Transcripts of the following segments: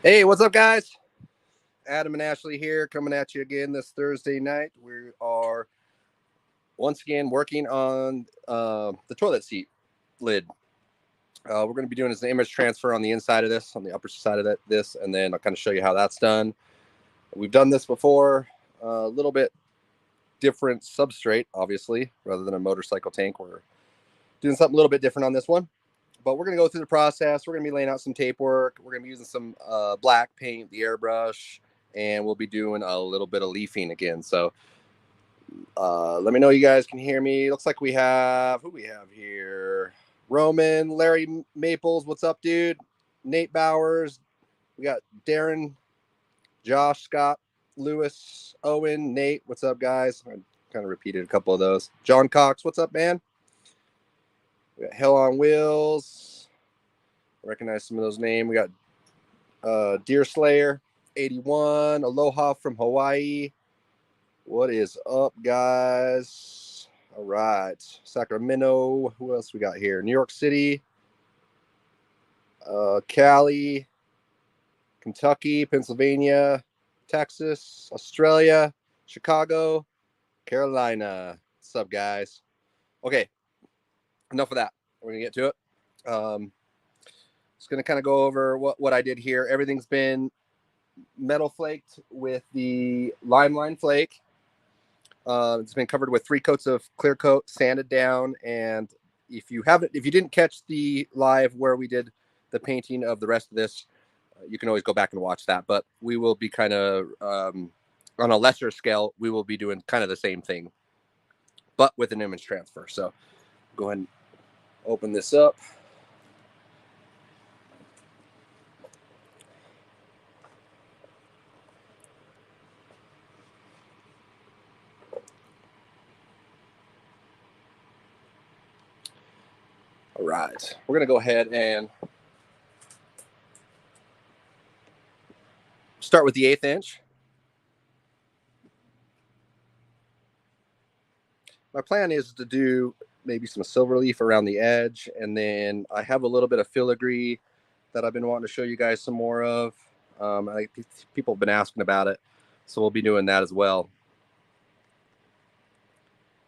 Hey, what's up, guys? Adam and Ashley here, coming at you again this Thursday night. We are once again working on the toilet seat lid. We're going to be doing an image transfer on the inside of this, on the upper side of this, and then I'll kind of show you how that's done. We've done this before, a little bit different substrate, obviously, rather than a motorcycle tank. We're doing something a little bit different on this one. But we're going to go through the process. We're going to be laying out some tape work. We're going to be using some black paint, the airbrush, and we'll be doing a little bit of leafing again. So let me know you guys can hear me. Looks like we have, who we have here? Roman, Larry Maples, what's up, dude? Nate Bowers. We got Darren, Josh, Scott, Lewis, Owen, Nate. What's up, guys? I kind of repeated a couple of those. John Cox, what's up, man? We got Hell on Wheels. Recognize some of those names. We got Deer Slayer 81, Aloha from Hawaii. What is up, guys? All right, Sacramento. Who else we got here? New York City, Cali, Kentucky, Pennsylvania, Texas, Australia, Chicago, Carolina. What's up, guys? Okay, enough of that. We're gonna get to it. Just gonna kind of go over what I did here. Everything's been metal flaked with the LiMELiNE flake. It's been covered with 3 coats of clear coat, sanded down. And if you didn't catch the live where we did the painting of the rest of this, you can always go back and watch that. But we will be kind of on a lesser scale. We will be doing kind of the same thing, but with an image transfer. So go ahead and open this up. All right, we're going to go ahead and start with the 1/8 inch. My plan is to do maybe some silver leaf around the edge, and then I have a little bit of filigree that I've been wanting to show you guys some more of. People have been asking about it, so we'll be doing that as well.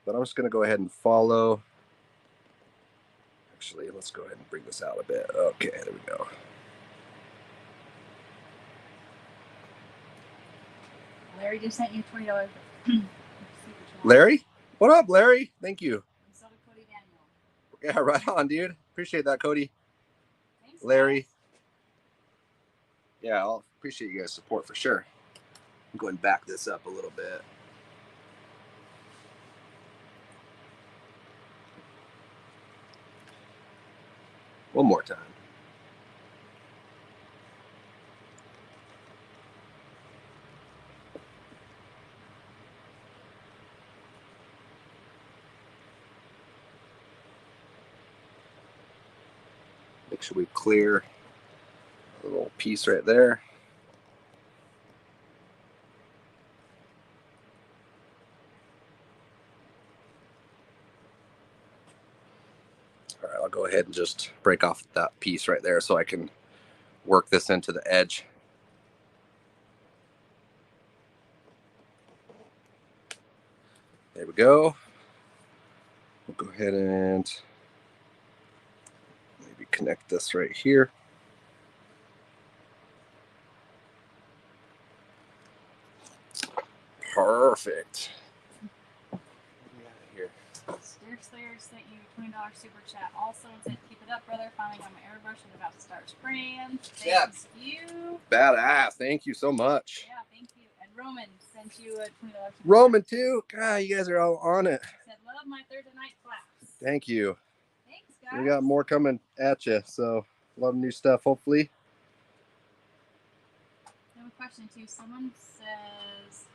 But I'm just going to go ahead and follow. Actually, let's go ahead and bring this out a bit. Okay, there we go. Larry just sent you $20. Larry? What up, Larry? Thank you. And so did Cody Daniel. Yeah, right on, dude. Appreciate that, Cody. Thanks, Larry. guys. Yeah, I'll appreciate you guys' support for sure. I'm going to back this up a little bit. One more time. Make sure we clear a little piece right there. All right, I'll go ahead and just break off that piece right there so I can work this into the edge. There we go. We'll go ahead and maybe connect this right here. Perfect. Deer Slayer sent you $20 super chat. Also said, "Keep it up, brother. Finally got my airbrush and about to start spraying." Thanks you. Badass. Thank you so much. Yeah, thank you. And Roman sent you a $20. Roman too. God, you guys are all on it. Said, "Love my Thursday night class." Thank you. Thanks, guys. We got more coming at you, so a lot of new stuff, hopefully. I have a question too. Someone says,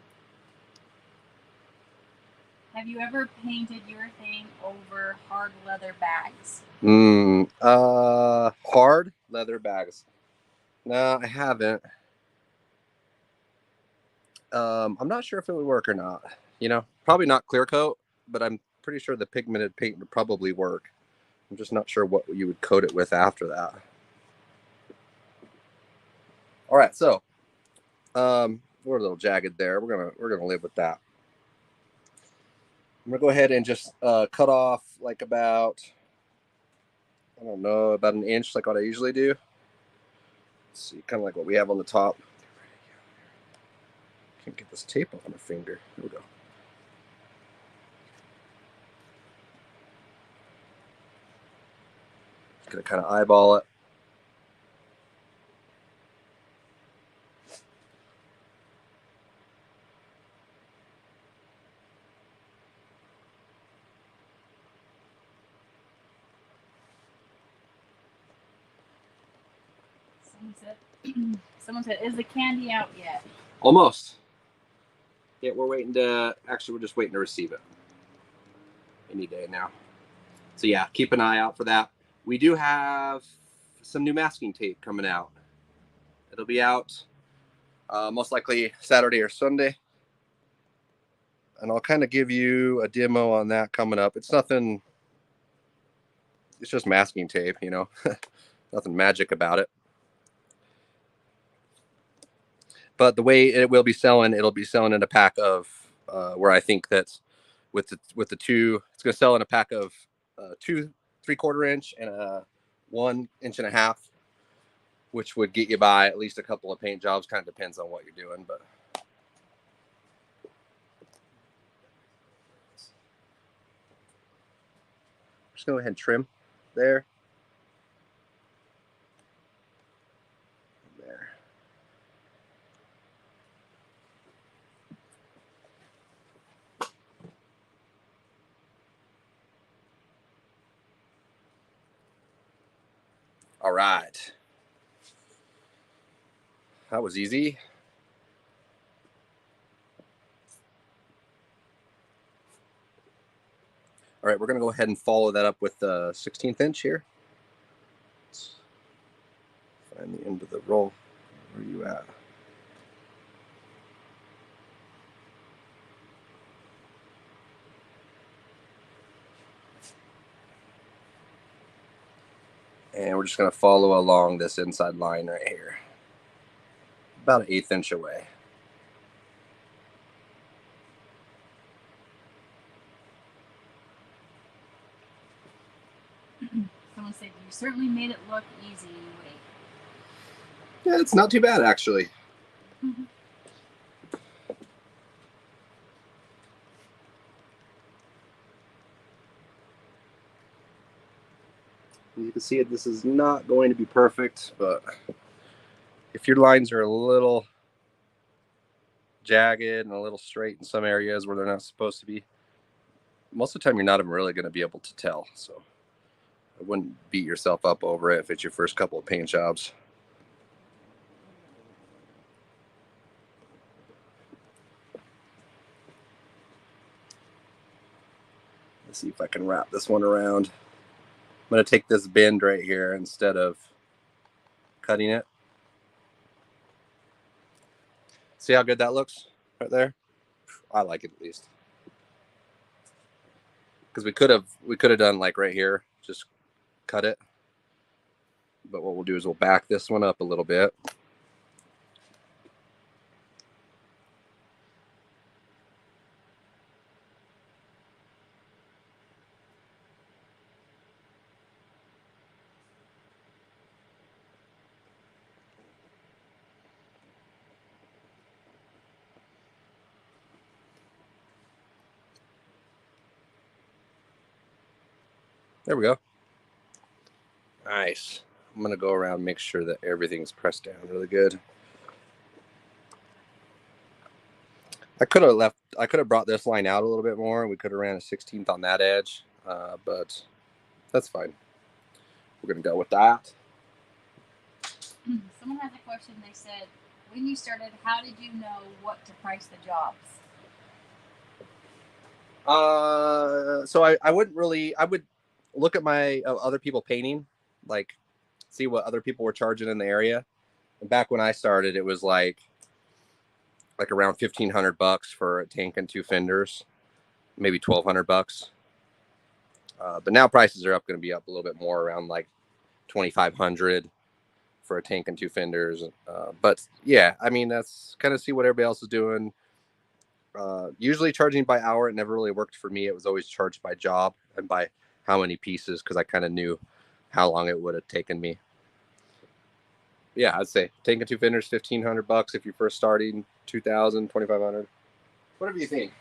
"Have you ever painted your thing over hard leather bags?" Hard leather bags. No, I haven't. I'm not sure if it would work or not. You know, probably not clear coat, but I'm pretty sure the pigmented paint would probably work. I'm just not sure what you would coat it with after that. All right, so we're a little jagged there. We're gonna live with that. I'm gonna go ahead and just cut off like about, I don't know, about an inch, like what I usually do. Let's see, kind of like what we have on the top. Can't get this tape off my finger. Here we go. Just gonna kind of eyeball it. Someone said, is the candy out yet? Almost. Yeah, we're waiting to, actually, we're just waiting to receive it any day now. So yeah, keep an eye out for that. We do have some new masking tape coming out. It'll be out most likely Saturday or Sunday. And I'll kind of give you a demo on that coming up. It's nothing, it's just masking tape, you know, nothing magic about it. But the way it will be selling, it'll be selling in a pack of where I think that's with the two, it's going to sell in a pack of 2 3/4 inch and a 1.5 inch, which would get you by at least a couple of paint jobs. Kind of depends on what you're doing, but just go ahead and trim there. There. All right. That was easy. All right, we're going to go ahead and follow that up with the 16th inch here. Let's find the end of the roll. Where are you at? And we're just going to follow along this inside line right here. About an 1/8 inch away. Someone said, you certainly made it look easy. Wait. Yeah, it's not too bad, actually. You can see it, this is not going to be perfect, but if your lines are a little jagged and a little straight in some areas where they're not supposed to be, most of the time you're not even really going to be able to tell. So I wouldn't beat yourself up over it if it's your first couple of paint jobs. Let's see if I can wrap this one around. I'm going to take this bend right here instead of cutting it. See how good that looks right there? I like it, at least. Because we could have done like right here, just cut it. But what we'll do is we'll back this one up a little bit. There we go. Nice. I'm going to go around and make sure that everything's pressed down really good. I could have brought this line out a little bit more. We could have ran a 16th on that edge, but that's fine. We're going to go with that. Someone has a question. They said, when you started, how did you know what to price the jobs? So I would look at my other people painting, like see what other people were charging in the area. And back when I started, it was like around $1,500 for a tank and 2 fenders, maybe $1,200. But now prices are going to be up a little bit more, around like $2,500 for a tank and 2 fenders. But yeah, I mean, that's kind of see what everybody else is doing. Usually charging by hour. It never really worked for me. It was always charged by job and by how many pieces, because I kind of knew how long it would have taken me. Yeah, I'd say tank and 2 fenders, $1,500 if you're first starting, 2,000, 2,500. Whatever you think.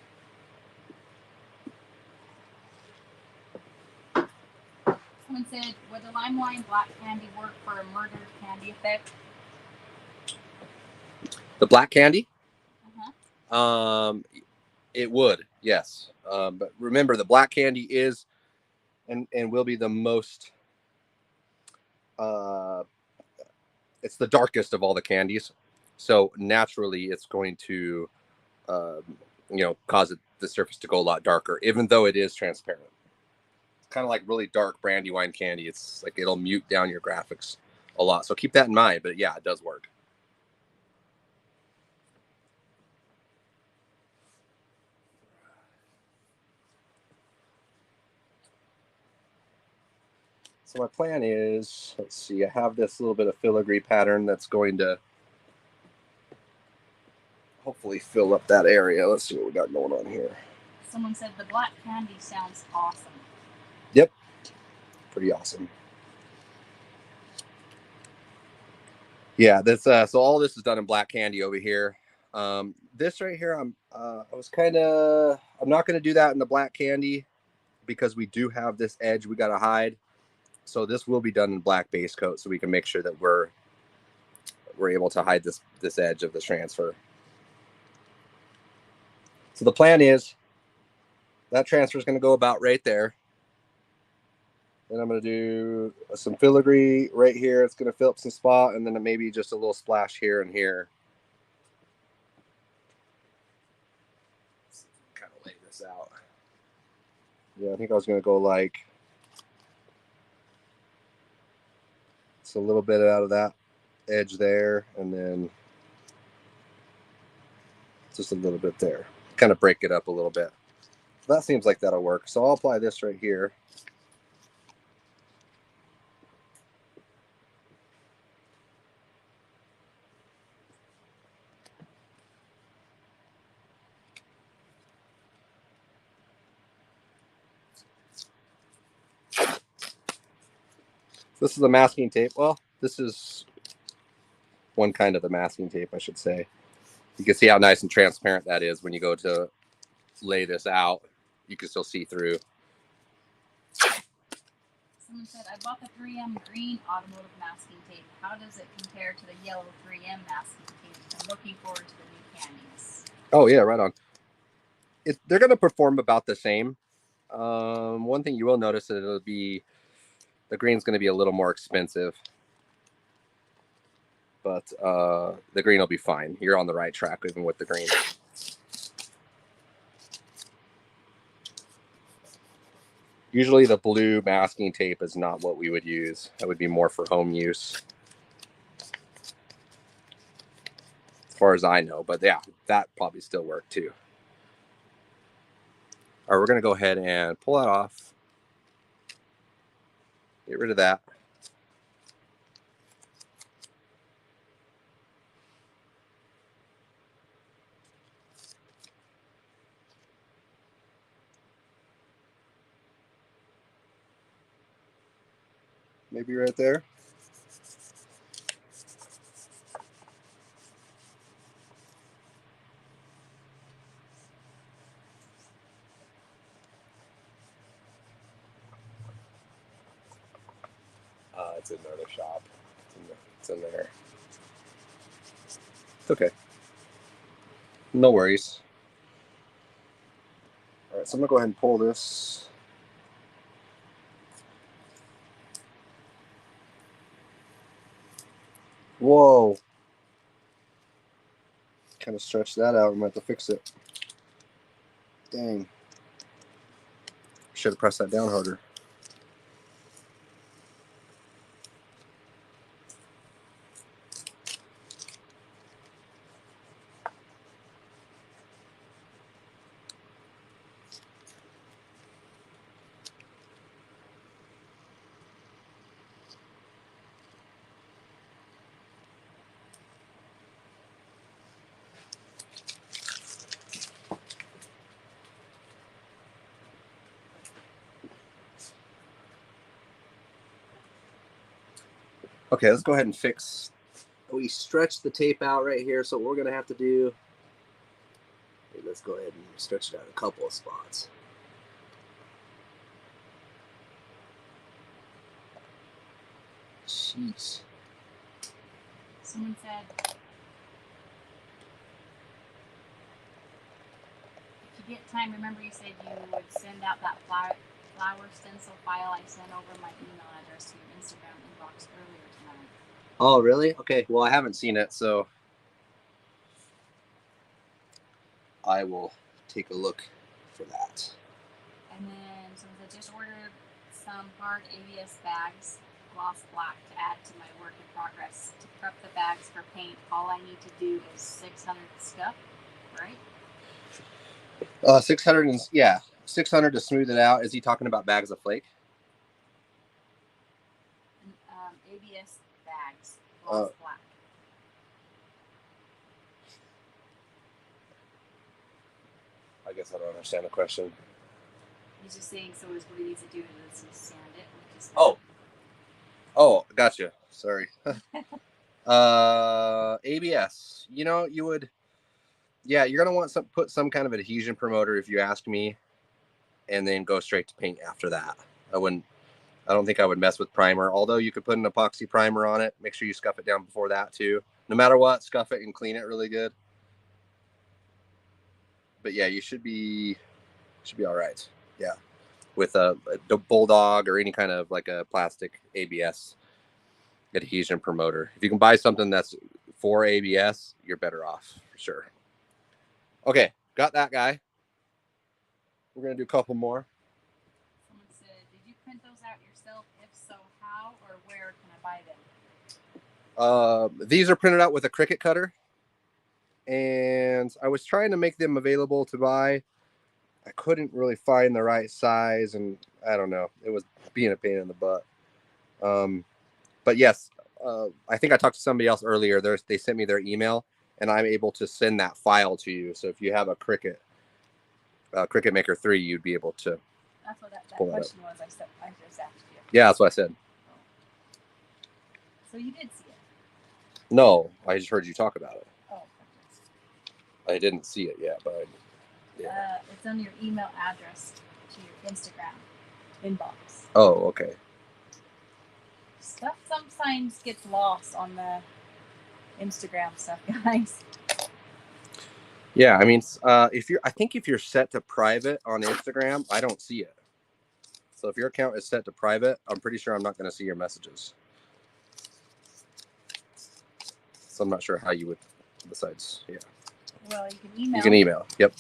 Someone said, would the LiMELiNE black candy work for a murdered candy effect? The black candy? Uh-huh. It would, yes. But remember, the black candy is and will be the most it's the darkest of all the candies, so naturally it's going to cause the surface to go a lot darker, even though it is transparent. It's kind of like really dark Brandywine candy. It's like it'll mute down your graphics a lot, so keep that in mind. But yeah, it does work. So my plan is, let's see, I have this little bit of filigree pattern that's going to hopefully fill up that area. Let's see what we got going on here. Someone said the black candy sounds awesome. Yep, pretty awesome. Yeah, that's so all this is done in black candy over here. This right here, I'm not going to do that in the black candy because we do have this edge we got to hide. So this will be done in black base coat, so we can make sure that we're able to hide this edge of the transfer. So the plan is that transfer is going to go about right there. Then I'm going to do some filigree right here. It's going to fill up some spot, and then maybe just a little splash here and here. Let's kind of lay this out. Yeah, I think I was going to go like it's a little bit out of that edge there, and then just a little bit there. Kind of break it up a little bit. That seems like that'll work. So I'll apply this right here. This is the masking tape. Well, this is one kind of the masking tape, I should say. You can see how nice and transparent that is when you go to lay this out. You can still see through. Someone said, I bought the 3M green automotive masking tape. How does it compare to the yellow 3M masking tape? I'm looking forward to the new candies. Oh, yeah, right on. They're going to perform about the same. One thing you will notice is the green's going to be a little more expensive. But the green will be fine. You're on the right track even with the green. Usually the blue masking tape is not what we would use. That would be more for home use, as far as I know. But yeah, that probably still work too. All right, we're going to go ahead and pull that off. Get rid of that. Maybe right there. It's in the shop. It's in there. It's okay. No worries. All right, so I'm going to go ahead and pull this. Whoa. Kind of stretch that out. I'm going to have to fix it. Dang. Should have pressed that down harder. Okay, let's go ahead and fix. We stretched the tape out right here, so what we're gonna have to do. Let's go ahead and stretch it out a couple of spots. Jeez. Someone said, if you get time, remember you said you would send out that flower stencil file I sent over my email address to your Instagram inbox earlier tonight. Oh, really? Okay. Well, I haven't seen it, so I will take a look for that. And then someone said, just ordered some hard ABS bags, gloss black, to add to my work in progress. To prep the bags for paint, all I need to do is 600 scuff, right? 600 and yeah, 600 to smooth it out. Is he talking about bags of flake? ABS bags, gloss black. I guess I don't understand the question. He's just saying, so is what he needs to do is he sand it. Oh, gotcha. Sorry. ABS. You know, you would. Yeah, you're gonna want put some kind of adhesion promoter if you ask me, and then go straight to paint after that. I don't think I would mess with primer. Although you could put an epoxy primer on it. Make sure you scuff it down before that too. No matter what, scuff it and clean it really good. But yeah, you should be all right. Yeah, with a bulldog or any kind of like a plastic ABS adhesion promoter. If you can buy something that's for ABS, you're better off for sure. Okay, got that guy. We're gonna do a couple more. Someone said, did you print those out yourself? If so, how or where can I buy them? These are printed out with a Cricut cutter, and I was trying to make them available to buy. I couldn't really find the right size, and I don't know. It was being a pain in the butt. But yes, I think I talked to somebody else earlier. They sent me their email, and I'm able to send that file to you. So if you have a Cricut Maker 3, you'd be able to. That's what that question was. I just asked you. Yeah, that's what I said. So you did see it? No, I just heard you talk about it. Oh. I didn't see it yet, but it's on your email address to your Instagram inbox. Oh, okay. Stuff sometimes gets lost on the Instagram stuff, guys. Yeah, I mean, I think if you're set to private on Instagram, I don't see it. So if your account is set to private, I'm pretty sure I'm not going to see your messages. So I'm not sure how you would, besides, yeah. Well, you can email. You can email, yep.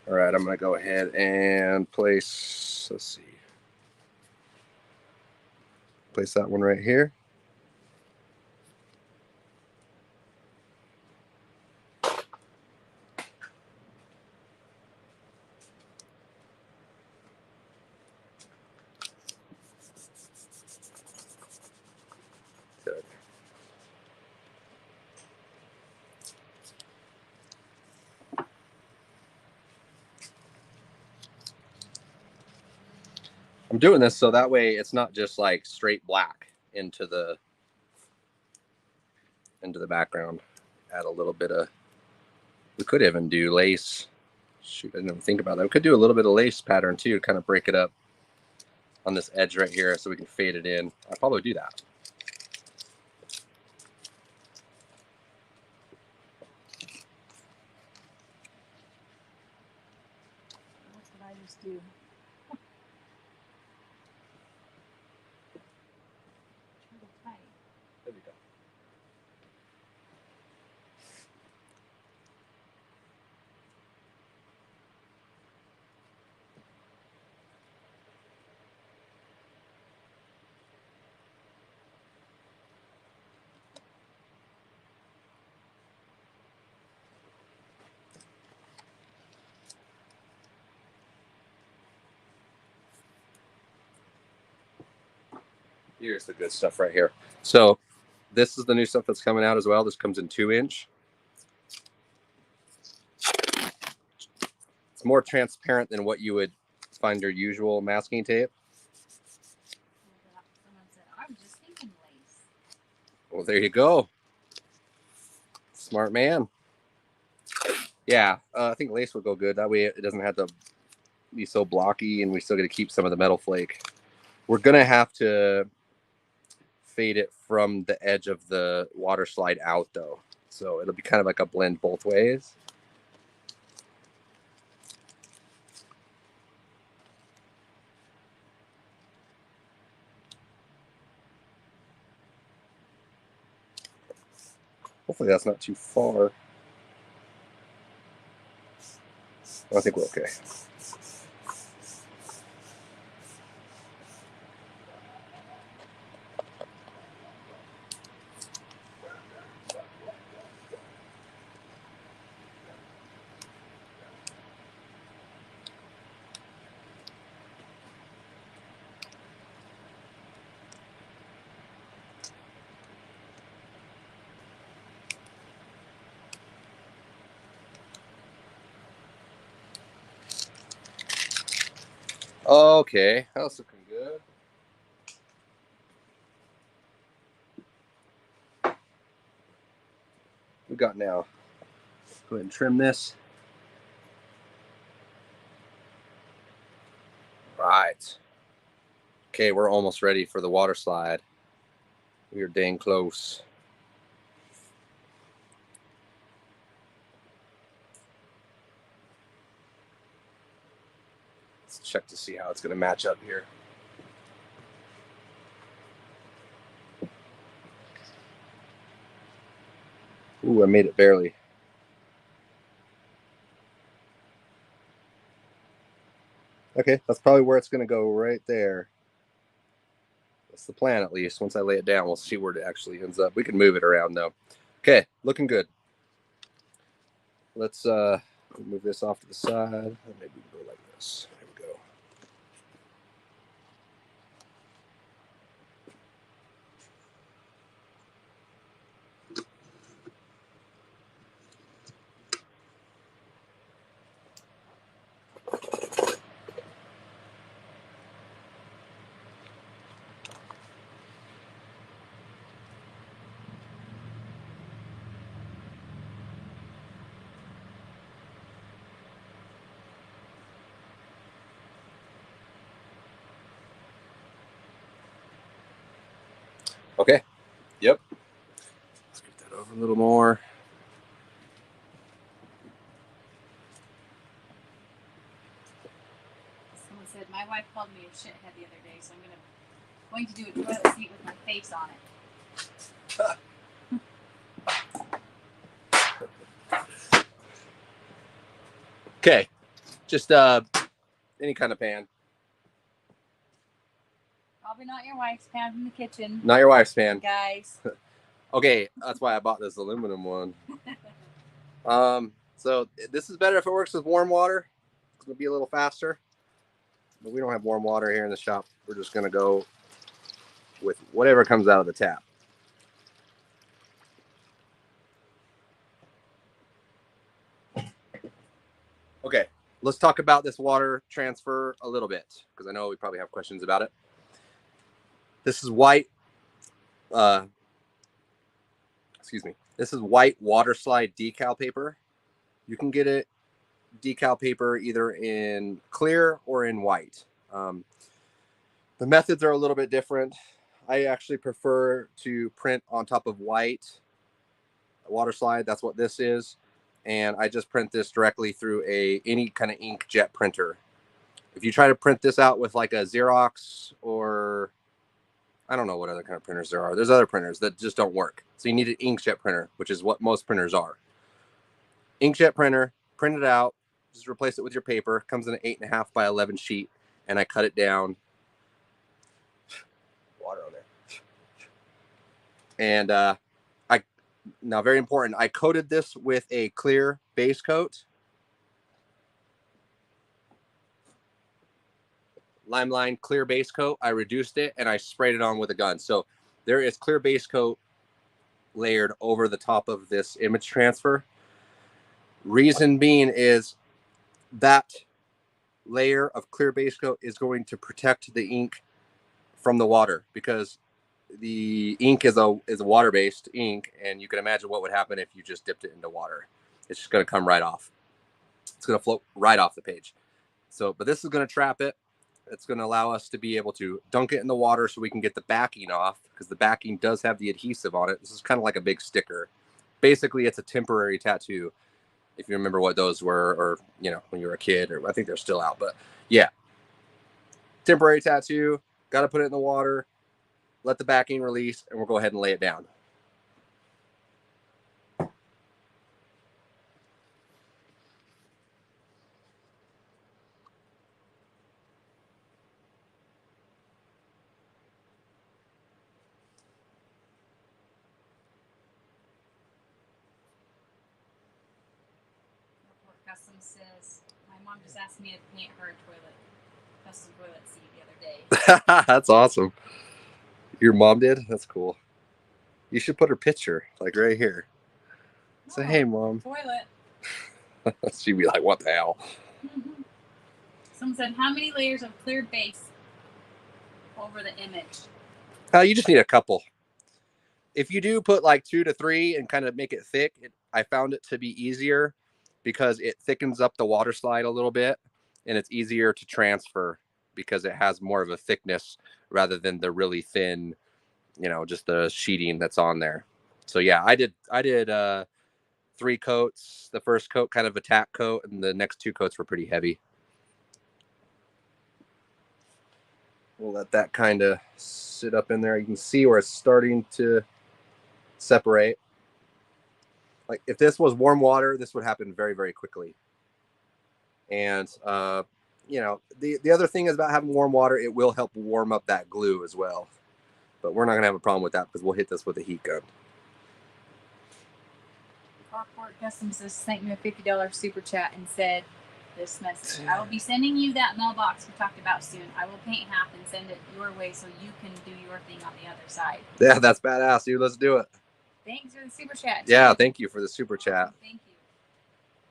All right, I'm going to go ahead and place, let's see. Place that one right here. Good. I'm doing this so that way it's not just like straight black into the background. Add a little bit of, we could even do lace. Shoot, I didn't even think about that. We could do a little bit of lace pattern too, to kind of break it up on this edge right here so we can fade it in. I'll probably do that. What did I just do? There we go. Here's the good stuff right here. So this is the new stuff that's coming out as well. This comes in 2-inch. It's more transparent than what you would find your usual masking tape. Someone said, I was just thinking lace. Well, there you go. Smart man. Yeah, I think lace would go good. That way it doesn't have to be so blocky and we still get to keep some of the metal flake. We're going to have to fade it from the edge of the water slide out, though. So it'll be kind of like a blend both ways. Hopefully that's not too far. I think we're okay. Okay, that's looking good. We got now. Go ahead and trim this. Right. Okay, we're almost ready for the water slide. We are dang close. Let's check to see how it's going to match up here. Ooh, I made it barely. Okay, that's probably where it's going to go, right there. That's the plan, at least. Once I lay it down, we'll see where it actually ends up. We can move it around, though. Okay, looking good. Let's move this off to the side. Maybe we can go like this. There we go. Okay. Yep. Let's get that over a little more. Someone said my wife called me a shithead the other day, so I'm going to do a toilet seat with my face on it. Okay. Just any kind of pan. Probably not your wife's pan from the kitchen. Not your wife's pan. Guys. Okay, that's why I bought this aluminum one. So this is better if it works with warm water. It's going to be a little faster. But we don't have warm water here in the shop. We're just going to go with whatever comes out of the tap. Okay, let's talk about this water transfer a little bit, because I know we probably have questions about it. This is white. This is white water slide decal paper. You can get it decal paper either in clear or in white. The methods are a little bit different. I actually prefer to print on top of white water slide. That's what this is. And I just print this directly through any kind of inkjet printer. If you try to print this out with like a Xerox, or I don't know what other kind of printers there are. There's other printers that just don't work. So you need an inkjet printer, which is what most printers are. Inkjet printer, print it out, just replace it with your paper. Comes in an 8.5 by 11 sheet, and I cut it down. Water on there. And now, very important, I coated this with a clear base coat. LiMELiNE clear base coat. I reduced it and I sprayed it on with a gun. So there is clear base coat layered over the top of this image transfer. Reason being is that layer of clear base coat is going to protect the ink from the water, because the ink is a water-based ink, and you can imagine what would happen if you just dipped it into water. It's just going to come right off. It's going to float right off the page. So, but this is going to trap it. It's going to allow us to be able to dunk it in the water so we can get the backing off, because the backing does have the adhesive on it. This is kind of like a big sticker. Basically, it's a temporary tattoo, if you remember what those were, or, you know, when you were a kid, or I think they're still out. But yeah, temporary tattoo. Got to put it in the water, let the backing release, and we'll go ahead and lay it down. Custom says, my mom just asked me to paint her a custom toilet seat the other day. That's awesome. Your mom did? That's cool. You should put her picture, like, right here. Say, oh, hey, Mom. Toilet. She'd be like, what the hell? Someone said, how many layers of clear base over the image? You just need a couple. If you do put like 2 to 3 and kind of make it thick, I found it to be easier because it thickens up the water slide a little bit, and it's easier to transfer because it has more of a thickness rather than the really thin, you know, just the sheeting that's on there. So yeah, I did 3 coats. The first coat kind of a tack coat, and the next 2 coats were pretty heavy. We'll let that kind of sit up in there. You can see where it's starting to separate. Like, if this was warm water, this would happen very, very quickly. And you know, the other thing is about having warm water, it will help warm up that glue as well. But we're not gonna have a problem with that because we'll hit this with a heat gun. Carport Customs just sent me a $50 super chat and said this message: I will be sending you that mailbox we talked about soon. I will paint half and send it your way so you can do your thing on the other side. Yeah, that's badass, dude. Let's do it. Thanks for the super chat. Yeah, thank you for the super chat. Thank you.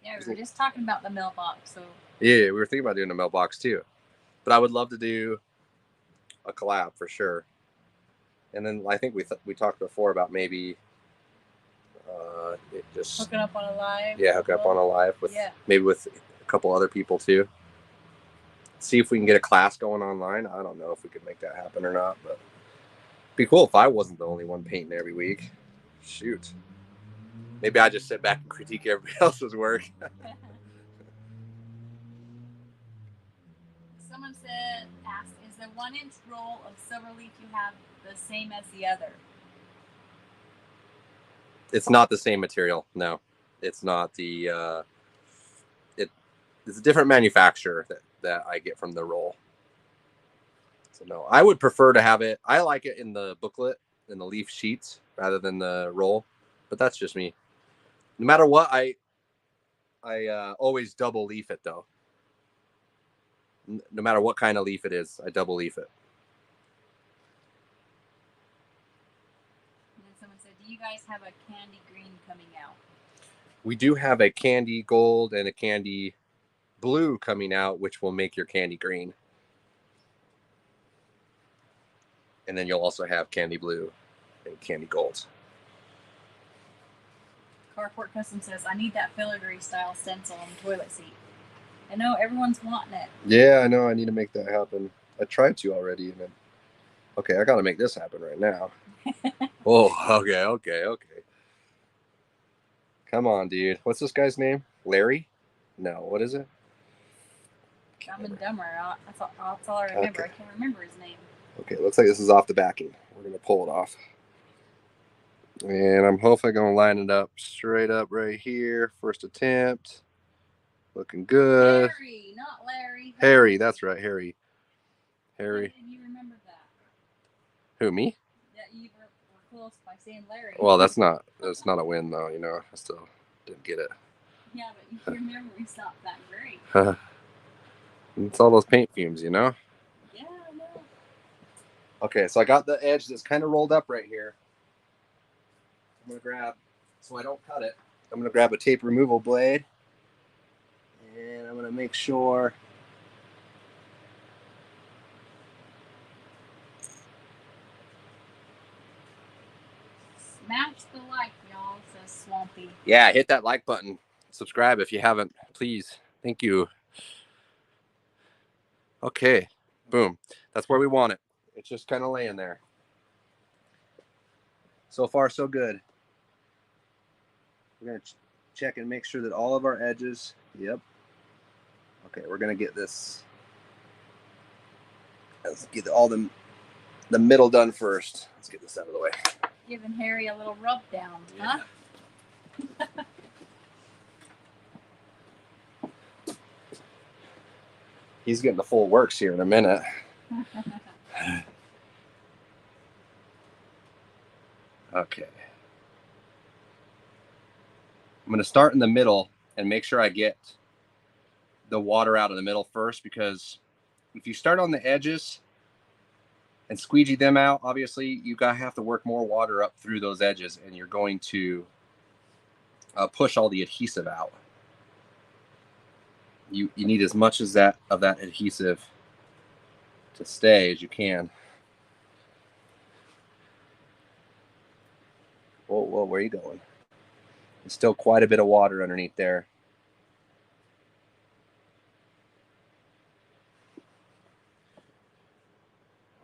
Yeah, we were just talking about the mailbox, so. Yeah, we were thinking about doing a mailbox too. But I would love to do a collab for sure. And then I think we talked before about maybe it just hooking up on a live. Yeah, hook up on a live with maybe with a couple other people too. See if we can get a class going online. I don't know if we could make that happen or not, but it'd be cool if I wasn't the only one painting every week. Shoot. Maybe I just sit back and critique everybody else's work. Someone asked, is the 1-inch roll of silver leaf you have the same as the other? It's not the same material. No, it's not the. It's a different manufacturer that I get from the roll. So no, I would prefer to have it. I like it in the booklet, in the leaf sheets, rather than the roll. But that's just me. No matter what, I always double leaf it though. No matter what kind of leaf it is, I double leaf it. And then someone said, do you guys have a candy green coming out? We do have a candy gold and a candy blue coming out, which will make your candy green. And then you'll also have candy blue and candy gold. Carport Custom says, I need that filigree style stencil on the toilet seat. I know everyone's wanting it. Yeah, I know. I need to make that happen. I tried to already. And then, okay, I got to make this happen right now. Oh, okay. Come on, dude. What's this guy's name? Larry? No, what is it? Dumb and Dumber. That's all I remember. Okay. I can't remember his name. Okay, looks like this is off the backing. We're going to pull it off. And I'm hopefully going to line it up straight up right here. First attempt. Looking good. Harry, not Larry. Harry, that's right, Harry. Harry. And you remembered that. Who, me? Yeah, you were close by saying Larry. Well, that's not a win, though, you know. I still didn't get it. Yeah, but your memory's not that great. It's all those paint fumes, you know? Yeah, I know. Okay, so I got the edge that's kind of rolled up right here. I'm going to grab, so I don't cut it, I'm going to grab a tape removal blade. And I'm going to make sure. Smash the like, y'all, says Swampy. Yeah, hit that like button. Subscribe if you haven't, please. Thank you. Okay, boom. That's where we want it. It's just kind of laying there. So far, so good. We're going to check and make sure that all of our edges, yep. Okay, we're going to get this. Let's get all the middle done first. Let's get this out of the way. Giving Harry a little rub down, huh? He's getting the full works here in a minute. Okay. I'm going to start in the middle and make sure I get the water out of the middle first, because if you start on the edges and squeegee them out, obviously you gotta have to work more water up through those edges, and you're going to push all the adhesive out. You need as much as that adhesive to stay as you can. Whoa, where are you going? There's still quite a bit of water underneath there.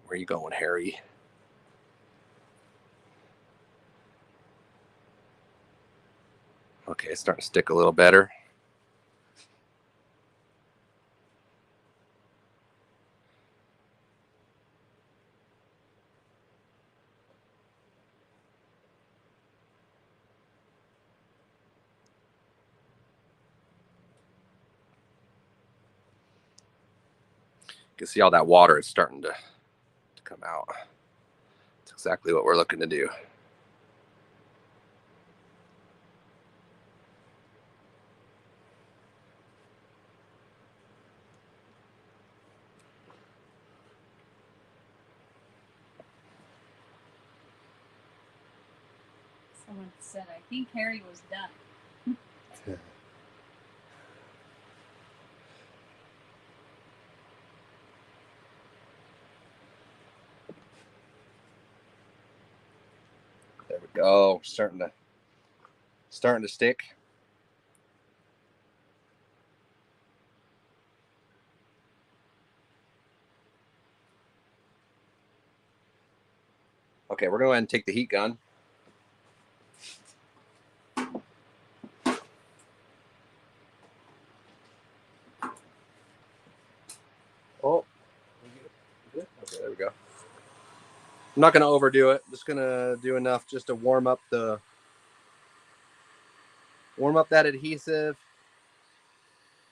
Where are you going, Harry? Okay, it's starting to stick a little better. You can see all that water is starting to come out. That's exactly what we're looking to do. Someone said, I think Harry was done. There we go. Starting to stick. Okay, we're going to go ahead and take the heat gun. Oh, okay, there we go. I'm not going to overdo it. Just going to do enough just to warm up that adhesive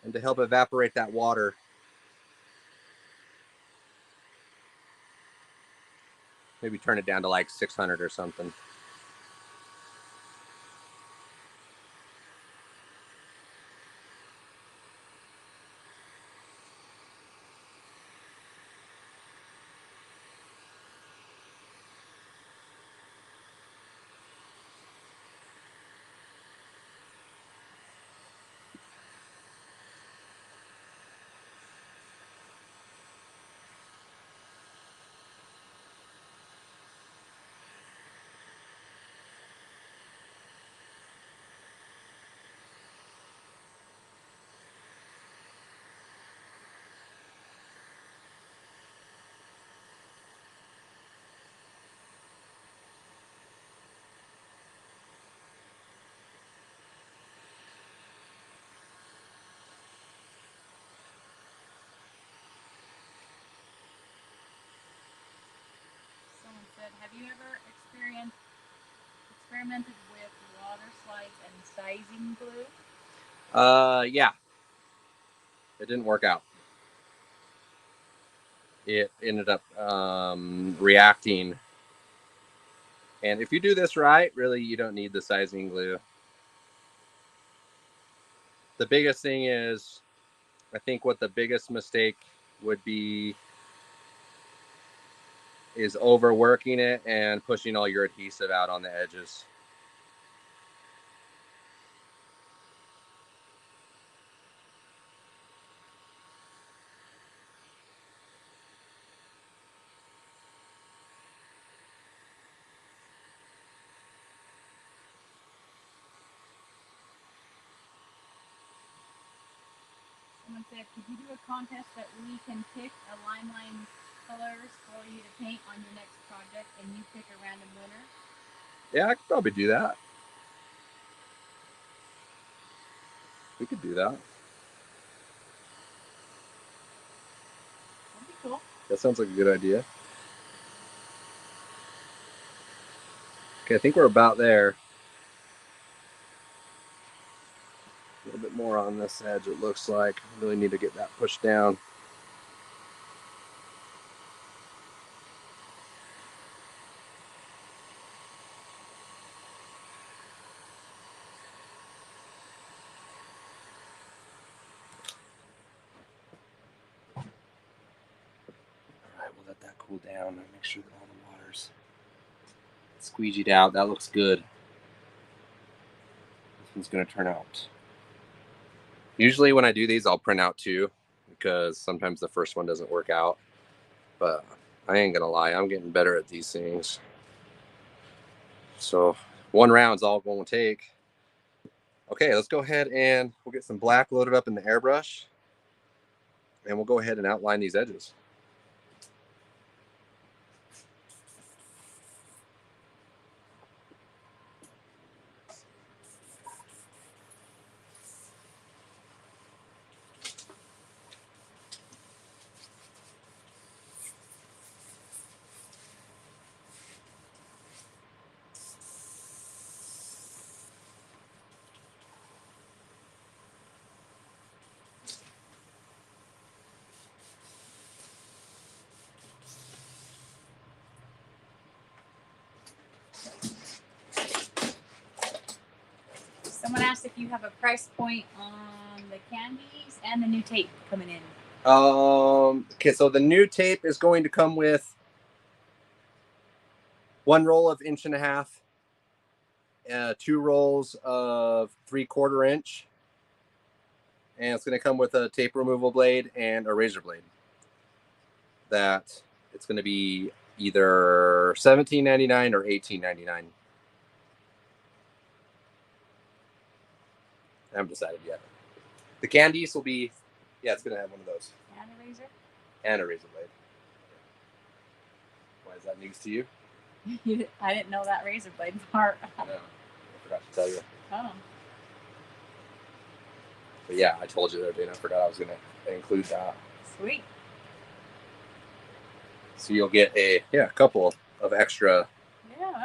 and to help evaporate that water. Maybe turn it down to like 600 or something. Someone said, have you ever experimented with water slides and sizing glue? Yeah. It didn't work out. It ended up reacting. And if you do this right, really, you don't need the sizing glue. The biggest thing is, I think what the biggest mistake would be is overworking it and pushing all your adhesive out on the edges. said, could you do a contest that we can pick a LiMELiNE colors for you to paint on your next project, and you pick a random winner? Yeah, I could probably do that. We could do that. That'd be cool. That sounds like a good idea. Okay, I think we're about there. A little bit more on this edge, it looks like. Really need to get that pushed down. Alright, we'll let that cool down and make sure that all the water's squeegeed out. That looks good. This one's going to turn out. Usually when I do these, I'll print out two because sometimes the first one doesn't work out. But I ain't going to lie, I'm getting better at these things. So one round's all it won't take. Okay, let's go ahead and we'll get some black loaded up in the airbrush. And we'll go ahead and outline these edges. Someone asked if you have a price point on the candies and the new tape coming in. Okay, so the new tape is going to come with one roll of 1.5 inch, 2 rolls of 3/4 inch, and it's going to come with a tape removal blade and a razor blade. That it's going to be either $17.99 or $18.99. I haven't decided yet. The candies will be, yeah, it's going to have one of those. And a razor? And a razor blade. Why is that news to you? I didn't know that razor blade part. I know. I forgot to tell you. Oh. But yeah, I told you the other day and I forgot I was going to include that. Sweet. So you'll get a couple of extra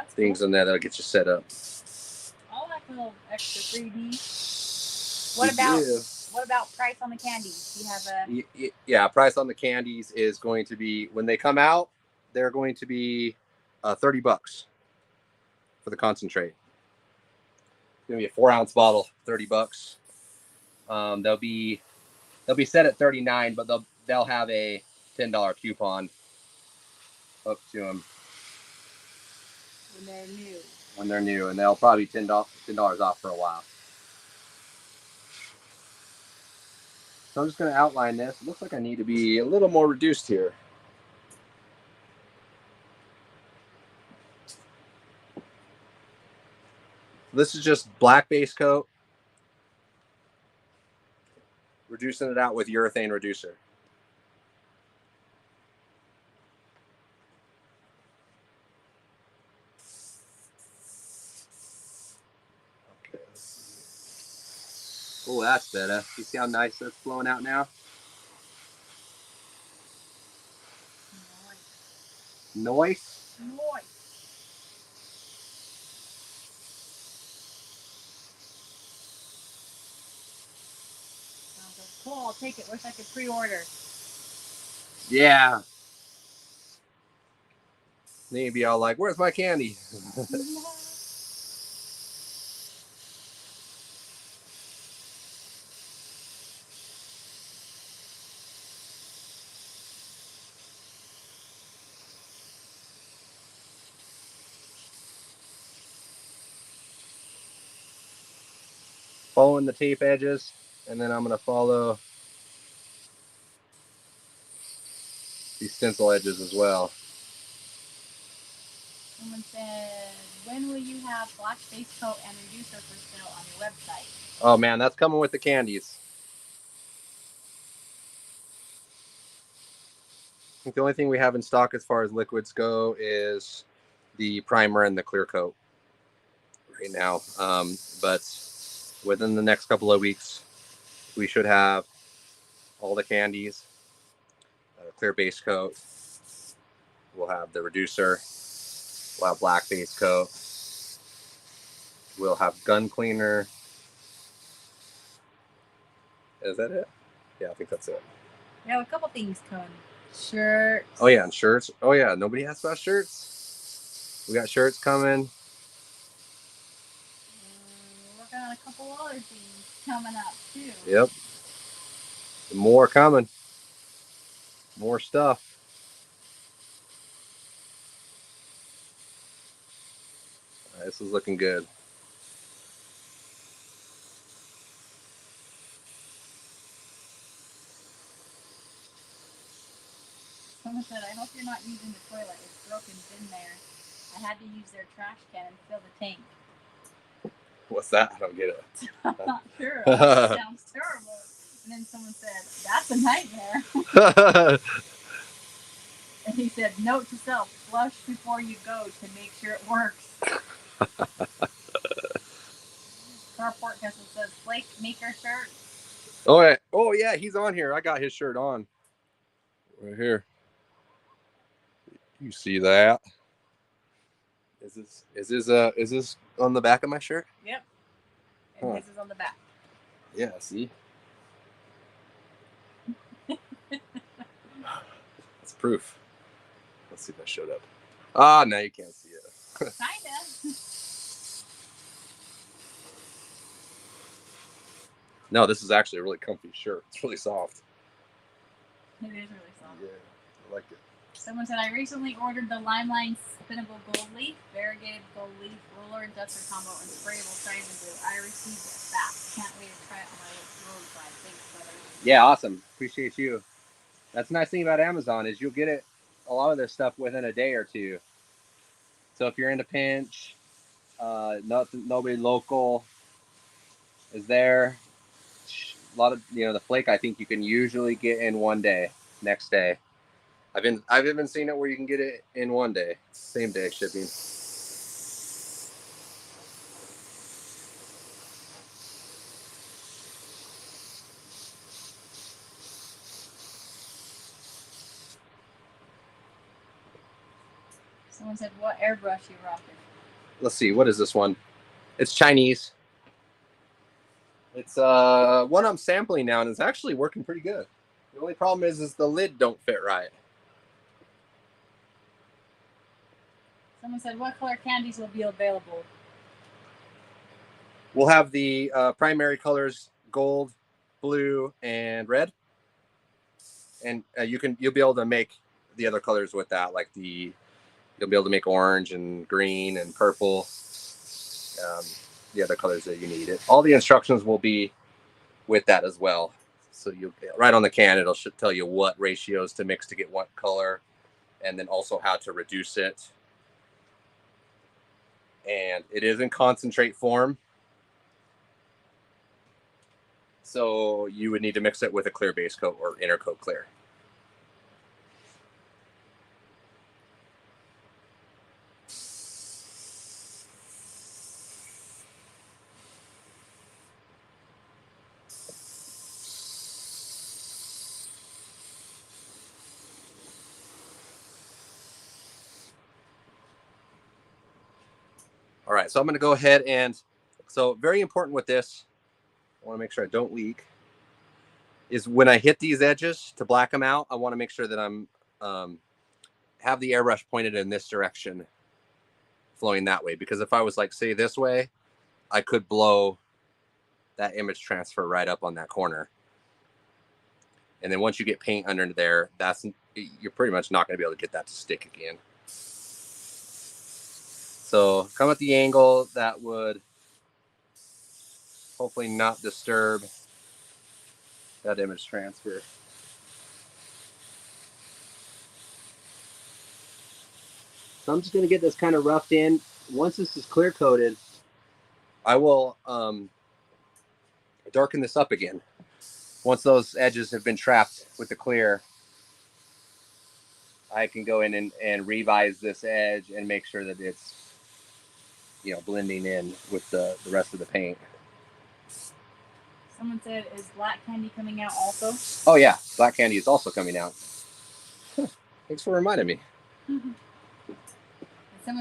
things cool. in there that'll get you set up. I like a little extra 3D. What about price on the candies? Do you have a price on the candies is going to be, when they come out, they're going to be $30 for the concentrate. It's gonna be a 4-ounce bottle, $30. They'll be set at $39, but they'll have a $10 coupon up to them when they're new, and they'll probably be $10 off for a while. So I'm just going to outline this. It looks like I need to be a little more reduced here. This is just black base coat, reducing it out with urethane reducer. Okay. Oh, that's better. You see how nice that's flowing out now? Noise? Noise. Cool, I'll take it. Wish I could pre-order. Yeah. Then you'd be all like, where's my candy? Following the tape edges, and then I'm going to follow these stencil edges as well. Someone said, when will you have black base coat and reducer for sale on your website? Oh man, that's coming with the candies. think the only thing we have in stock as far as liquids go is the primer and the clear coat right now. But within the next couple of weeks, we should have all the candies, clear base coat. We'll have the reducer. We'll have black base coat. We'll have gun cleaner. Is that it? Yeah, I think that's it. We have a couple things coming. Shirts. Oh yeah, and shirts. Oh yeah, nobody asked about shirts. We got shirts coming. We're working on a couple other things coming up too. Yep. More coming. More stuff. Right, this is looking good. Someone said, I hope you're not using the toilet. It's broken in there. I had to use their trash can and fill the tank. What's that? I don't get it. I'm not sure. It sounds terrible. And then someone said, that's a nightmare. And he said, note to self, flush before you go to make sure it works. Carport Castle says, Flake Maker shirt. Oh yeah, he's on here. I got his shirt on. Right here. You see that? Is this on the back of my shirt? Yep. And this is on the back. Yeah, see? That's proof. Let's see if that showed up. Ah, now you can't see it. Kinda. No, this is actually a really comfy shirt. It's really soft. It is really soft. Yeah, I like it. Someone said, I recently ordered the LiMELiNE Spinnable Gold Leaf, Variegated Gold Leaf, Roller and Duster Combo, and Sprayable Sizing Glue. I received it fast. Can't wait to try it on my roadside. Thanks, brother. Yeah, awesome. Appreciate you. That's the nice thing about Amazon is you'll get it, a lot of this stuff within a day or two. So if you're in a pinch, nobody local is there. A lot of the flake I think you can usually get in one day, next day. I've even seen it where you can get it in one day, same day shipping. Someone said, what airbrush you rocking? Let's see, what is this one? It's Chinese. It's one I'm sampling now, and it's actually working pretty good. The only problem is the lid don't fit right. Someone said, what color candies will be available? We'll have the primary colors: gold, blue, and red. And you'll be able to make the other colors with that, like you'll be able to make orange and green and purple. The other colors that you need. All the instructions will be with that as well. So you right on the can, it'll tell you what ratios to mix to get what color, and then also how to reduce it. And it is in concentrate form. So you would need to mix it with a clear base coat or inner coat clear. All right, so I'm going to go ahead and, so very important with this, I want to make sure I don't leak, is when I hit these edges to black them out, I want to make sure that I'm, have the airbrush pointed in this direction, flowing that way. Because if I was like, say this way, I could blow that image transfer right up on that corner. And then once you get paint under there, you're pretty much not going to be able to get that to stick again. So come at the angle that would hopefully not disturb that image transfer. So I'm just going to get this kind of roughed in. Once this is clear coated, I will darken this up again. Once those edges have been trapped with the clear. I can go in and revise this edge and make sure that it's, you know, blending in with the rest of the paint. Someone said, is black candy coming out also? Oh yeah, black candy is also coming out. Thanks for reminding me.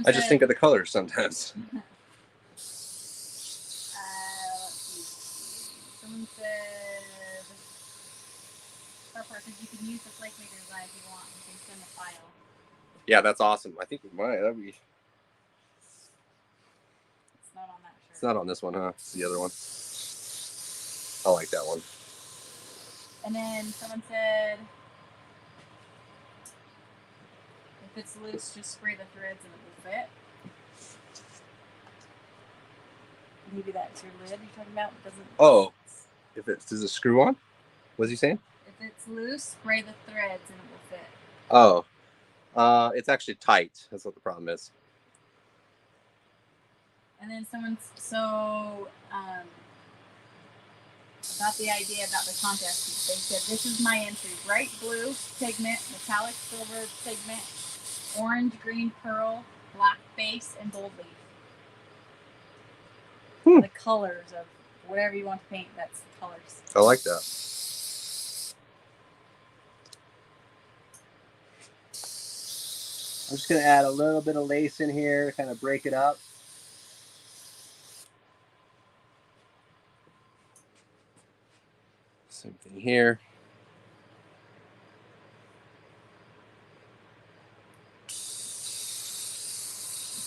I just think of the colors sometimes. Let's see. Someone said, you can use the flake maker design if you want. You can send a file. Yeah, that's awesome. I think we might. That'd be. It's not on that shirt. It's not on this one, huh? It's the other one. I like that one. And then someone said, if it's loose, just spray the threads and it will fit. Maybe that's your lid you're talking about. It doesn't. Oh, if it does it screw on? What's he saying? If it's loose, spray the threads and it will fit. Oh, it's actually tight. That's what the problem is. And then about the idea about the contest, they said, this is my entry: bright blue pigment, metallic silver pigment, orange green pearl, black base, and gold leaf. The colors of whatever you want to paint, that's the colors. I like that. I'm just going to add a little bit of lace in here, kind of break it up. Same thing here.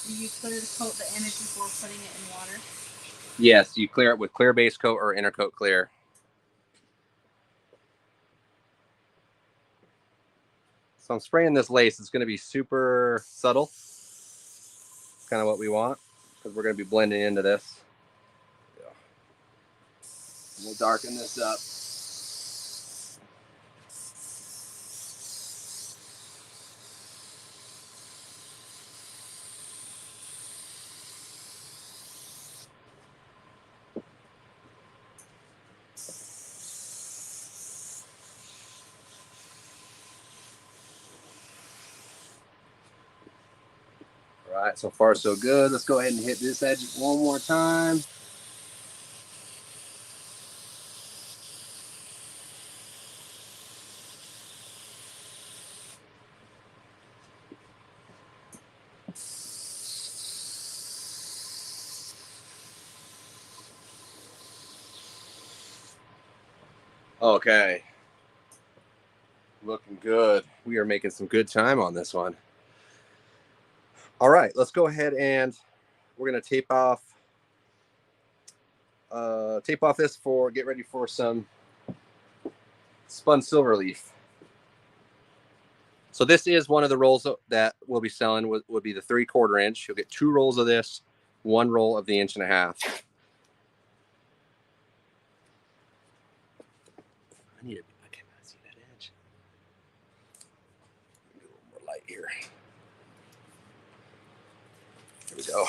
Do you clear to coat the image before putting it in water? Yes, you clear it with clear base coat or intercoat clear. So I'm spraying this lace. It's going to be super subtle. Kind of what we want, because we're going to be blending into this. Yeah. We'll darken this up. All right, so far so good. Let's go ahead and hit this edge one more time. Okay. Looking good. We are making some good time on this one. All right, let's go ahead and we're going to tape off this for, get ready for some spun silver leaf. So this is one of the rolls that we'll be selling, would be the 3/4 inch. You'll get 2 rolls of this, 1 roll of the 1.5 inch. I cannot see that edge. Get a little more light here. Here we go.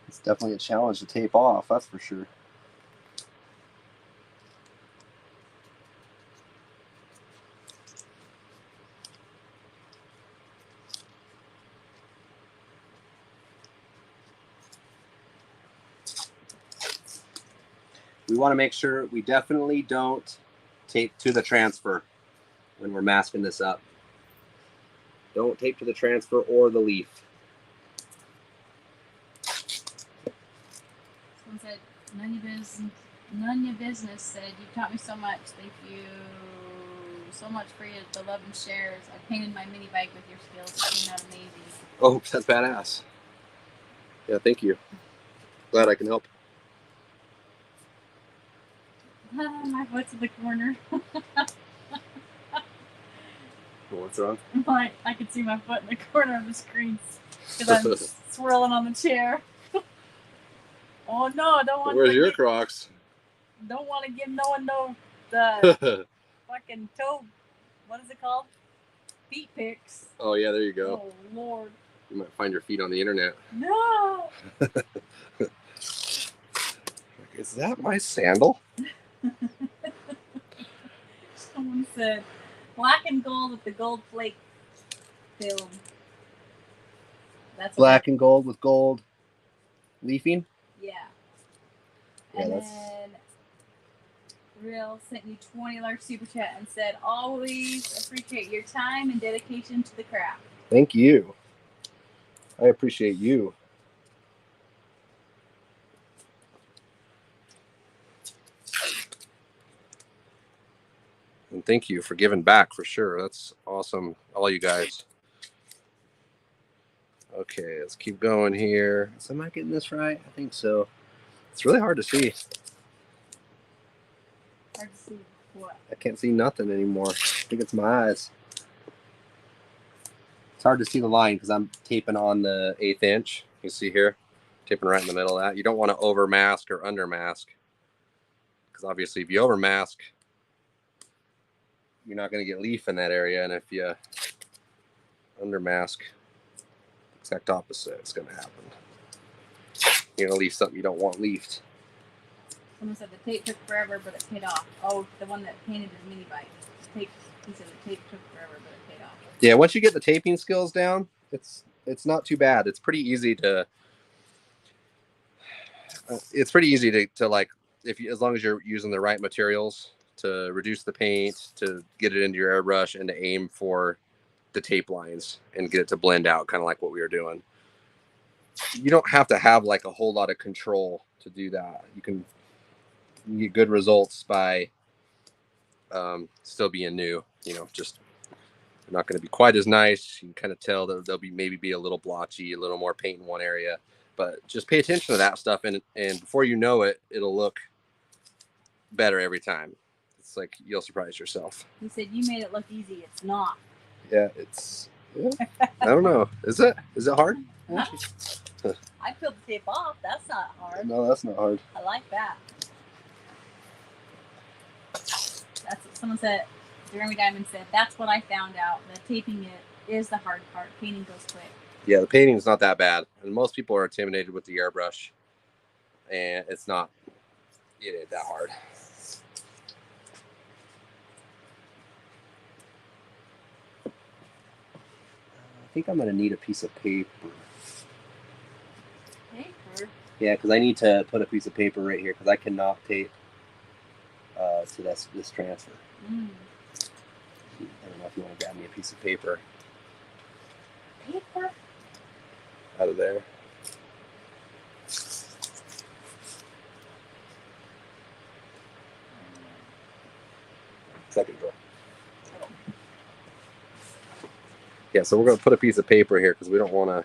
It's definitely a challenge to tape off, that's for sure. We want to make sure we definitely don't tape to the transfer when we're masking this up. Don't tape to the transfer or the leaf. Someone said, none your business said, you taught me so much. Thank you so much for the love and shares. I painted my mini bike with your skills. It turned out amazing. Oh, that's badass. Yeah, thank you. Glad I can help. My foot's in the corner. What's wrong? I can see my foot in the corner of the screen because I'm swirling on the chair. Oh no, I don't want. Where's your Crocs? Don't want to give no one the fucking toe. What is it called? Feet pics. Oh yeah, there you go. Oh Lord. You might find your feet on the internet. No. Is that my sandal? Someone said black and gold with the gold flake film. That's black and gold with gold leafing. Yeah. Yeah, and that's... then Real sent you $20 super chat and said, "Always appreciate your time and dedication to the craft." Thank you. I appreciate you. And thank you for giving back for sure. That's awesome. All you guys. Okay, let's keep going here. So am I getting this right? I think so. It's really hard to see. Hard to see what? I can't see nothing anymore. I think it's my eyes. It's hard to see the line because I'm taping on the 1/8 inch. You see here? Taping right in the middle of that. You don't want to over mask or under mask. Because obviously if you over mask, you're not going to get leaf in that area. And if you under mask, exact opposite is going to happen. You're going to leave something you don't want leafed. Someone said the tape took forever, but it paid off. Oh, the one that painted his mini bike. He said the tape took forever, but it paid off. Yeah, once you get the taping skills down, it's not too bad. It's pretty easy to like, as long as you're using the right materials to reduce the paint, to get it into your airbrush, and to aim for the tape lines and get it to blend out, kind of like what we were doing. You don't have to have like a whole lot of control to do that. You can get good results by still being new. You know, just not going to be quite as nice. You can kind of tell that they'll be maybe a little blotchy, a little more paint in one area. But just pay attention to that stuff, and before you know it, it'll look better every time. It's like you'll surprise yourself. He said you made it look easy. It's not. Yeah, it's. Yeah. I don't know. Is it? Is it hard? I peeled the tape off. That's not hard. No, that's not hard. I like that. That's what someone said. Jeremy Diamond said, "That's what I found out. The taping it is the hard part. Painting goes quick." Yeah, the painting is not that bad, and most people are intimidated with the airbrush, and it's not. It ain't that hard. I think I'm gonna need a piece of paper. Paper? Yeah, because I need to put a piece of paper right here because I cannot tape to this transfer. I don't know if you want to grab me a piece of paper. Paper? Out of there. Second drawer. Yeah, so we're going to put a piece of paper here because we don't want to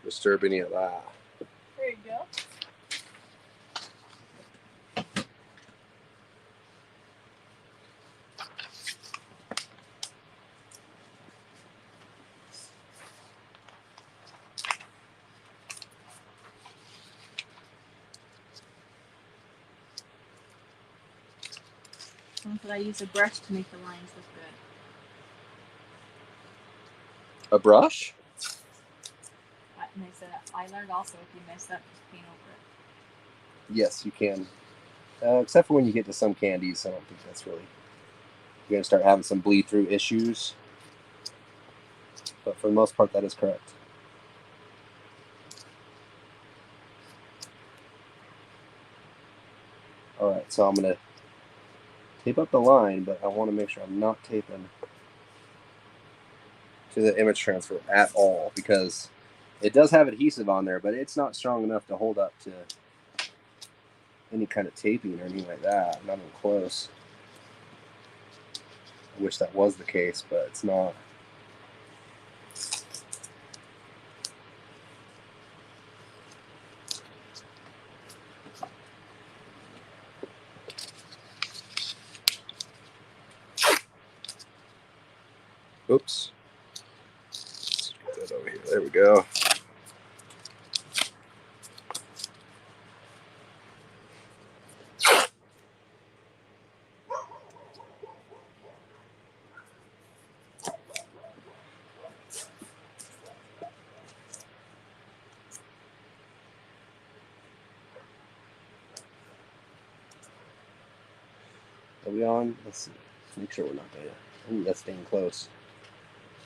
disturb any of that. There you go. But I use a brush to make the lines look good. A brush? And they said, I learned also if you mess up, just paint over it. Yes, you can. Except for when you get to some candies, I don't think that's really... You're going to start having some bleed through issues. But for the most part, that is correct. Alright, so I'm going to tape up the line, but I want to make sure I'm not taping to the image transfer at all, because it does have adhesive on there, but it's not strong enough to hold up to any kind of taping or anything like that. Not even close. I wish that was the case, but it's not. Oops. Let's get that over here. There we go. Are we on? Let's see. Make sure we're not there. Ooh, that's staying close.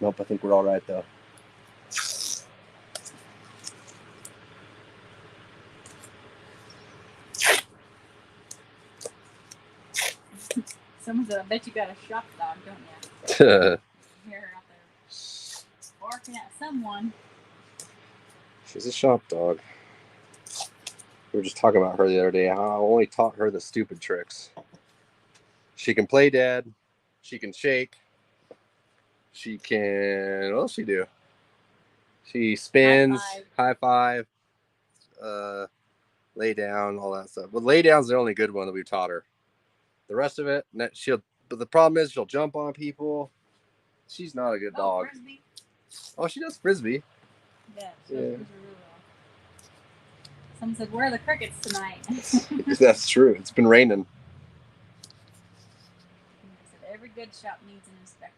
Nope, I think we're all right though. Someone said, I bet you got a shop dog, don't you? Hear her out there barking at someone. She's a shop dog. We were just talking about her the other day. How I only taught her the stupid tricks. She can play dead. She can shake. She can. What else she do? She spins, high five, lay down, all that stuff. But lay down's the only good one that we've taught her. The rest of it, she'll. But the problem is she'll jump on people. She's not a good dog. Frisbee. Oh, she does frisbee. Yeah. Really well. Someone said, "Where are the crickets tonight?" That's true. It's been raining. Said, every good shop needs an inspector.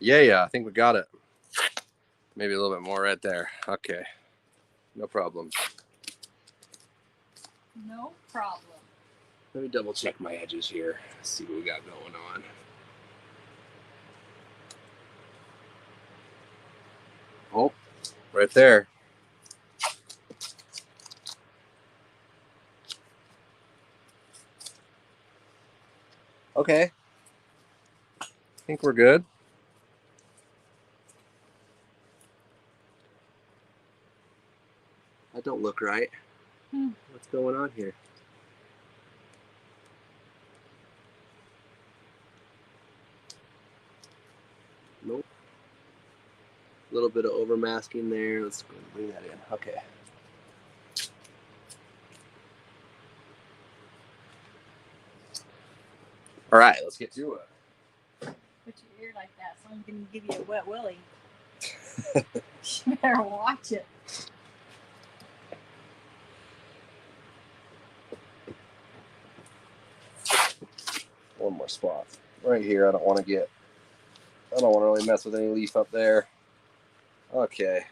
Yeah, I think we got it. Maybe a little bit more right there. Okay. No problem. No problem. Let me double check my edges here. See what we got going on. Oh, right there. Okay. I think we're good. That don't look right. What's going on here? Nope. A little bit of over masking there. Let's go and bring that in. Okay. All right, let's get to it. Put your ear like that. Someone's going to give you a wet willy. You better watch it. One more spot. Right here. I don't want to really mess with any leaf up there. Okay.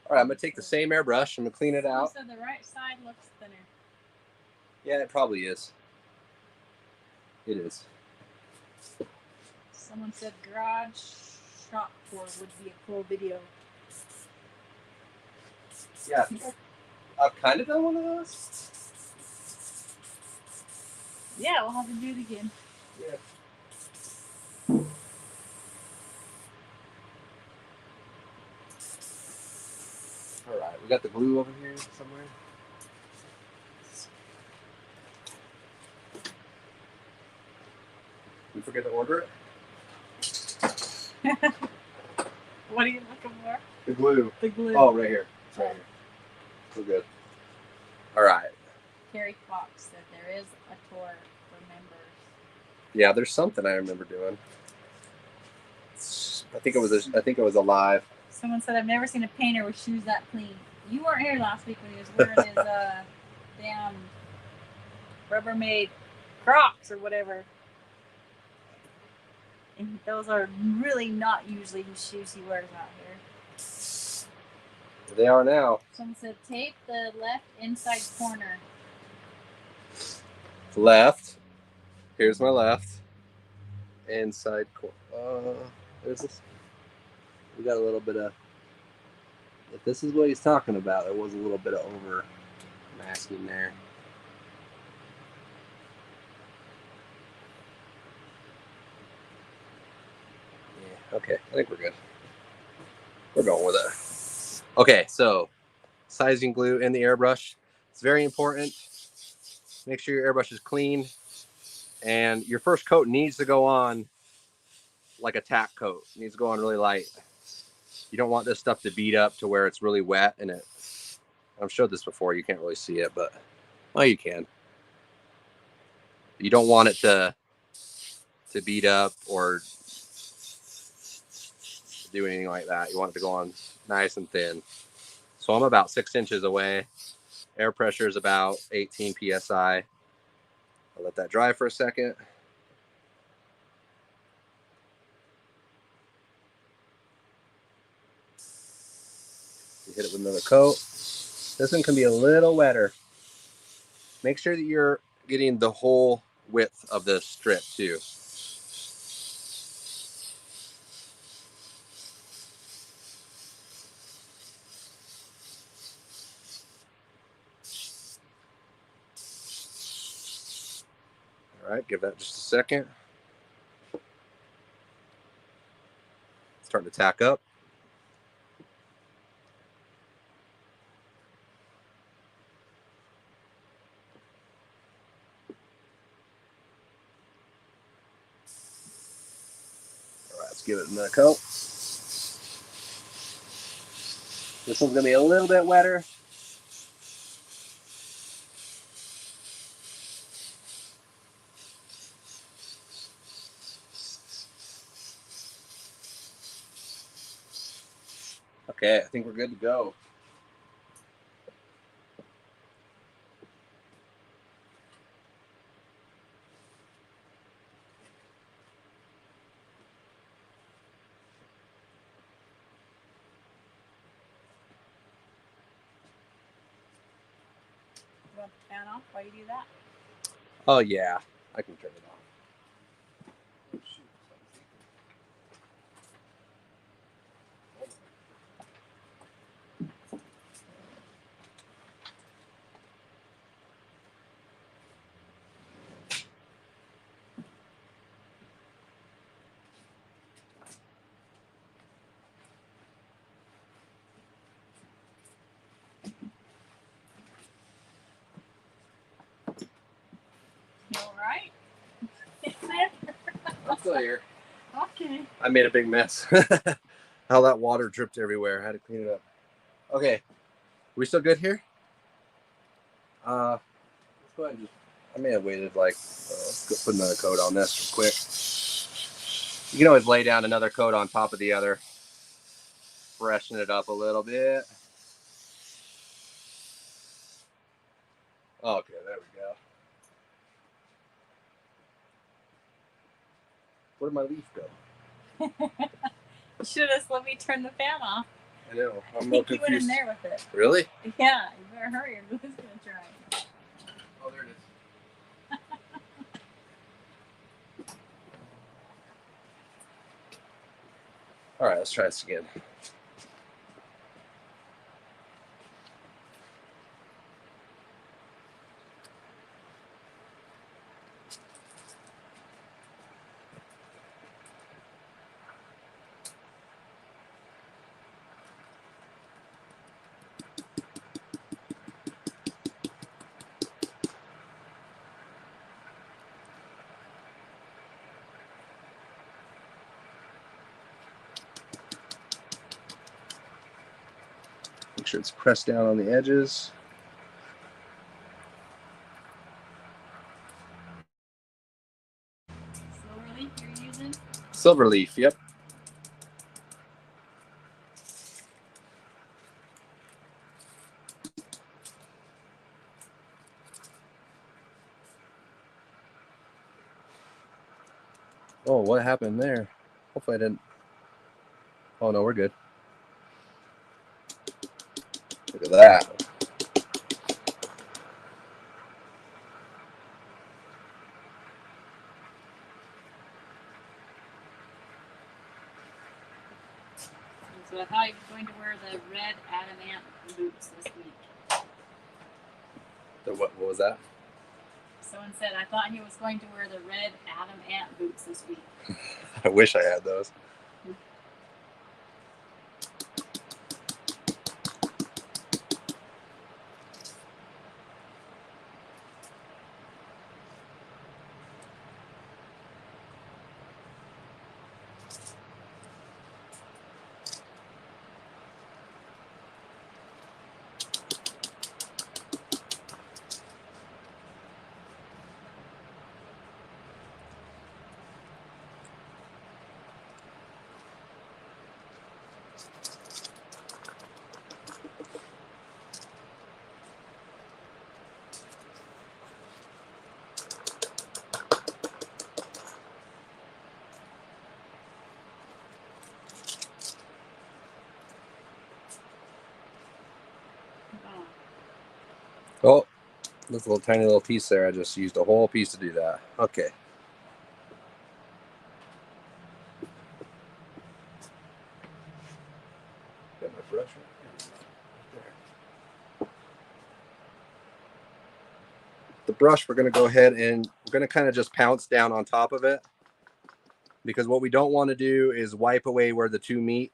All right, I'm going to take the same airbrush. I'm going to clean it out. So the right side looks thinner. Yeah, it probably is. It is. Someone said garage shop tour would be a cool video. Yeah, I think I've kind of done one of those. Yeah, we'll have to do it again. Yeah. All right, we got the glue over here somewhere. We forget to order it. What are you looking for? The glue. The glue. Oh, right here. It's right here. We're good. All right. Carrie Fox said there is a tour for members. Yeah, there's something I remember doing. I think it was a live. Someone said I've never seen a painter with shoes that clean. You weren't here last week when he was wearing his damn Rubbermaid Crocs or whatever. And those are really not usually his shoes he wears out here. They are now. Someone said tape the left inside corner. Left. Here's my left. Inside corner. There's this. We got a little bit of if this is what he's talking about, there was a little bit of over masking there. Yeah, okay, I think we're good. We're going with it. Okay, so sizing glue in the airbrush. It's very important. Make sure your airbrush is clean, and your first coat needs to go on like a tack coat. It needs to go on really light. You don't want this stuff to beat up to where it's really wet, and I've showed this before. You can't really see it, but well, you can. You don't want it to beat up or do anything like that. You want it to go on nice and thin. So I'm about 6 inches away. Air pressure is about 18 psi. I'll let that dry for a second. You hit it with another coat. This one can be a little wetter. Make sure that you're getting the whole width of the strip too. All right, give that just a second. Starting to tack up. All right, let's give it another coat. This one's gonna be a little bit wetter. Okay, I think we're good to go. You want the fan off while you do that? Oh yeah, I can turn it off. You all right? I'm still here. Okay. I made a big mess. How that water dripped everywhere. I had to clean it up. Okay, we still good here? Let's go ahead and just. I may have waited like. Let's go put another coat on this real quick. You can always lay down another coat on top of the other, freshen it up a little bit. Okay, there we go. Where did my leaf go? You should have let me turn the fan off. I know. I I'm think more you went in confused. there with it. Really? Yeah, you better hurry. Your glue's gonna dry. Oh, there it is. All right, let's try this again. Make sure it's pressed down on the edges. Silver leaf you're using? Silver leaf, yep. Oh, what happened there? Hopefully I didn't. Oh no, we're good. Look at that. So I thought you were going to wear the red What was that? Someone said, I thought he was going to wear the red Adam Ant boots this week. I wish I had those. Oh, this little tiny little piece there. I just used a whole piece to do that. Okay. Got my brush right there. The brush, we're going to go ahead and we're going to kind of just pounce down on top of it, because what we don't want to do is wipe away where the two meet,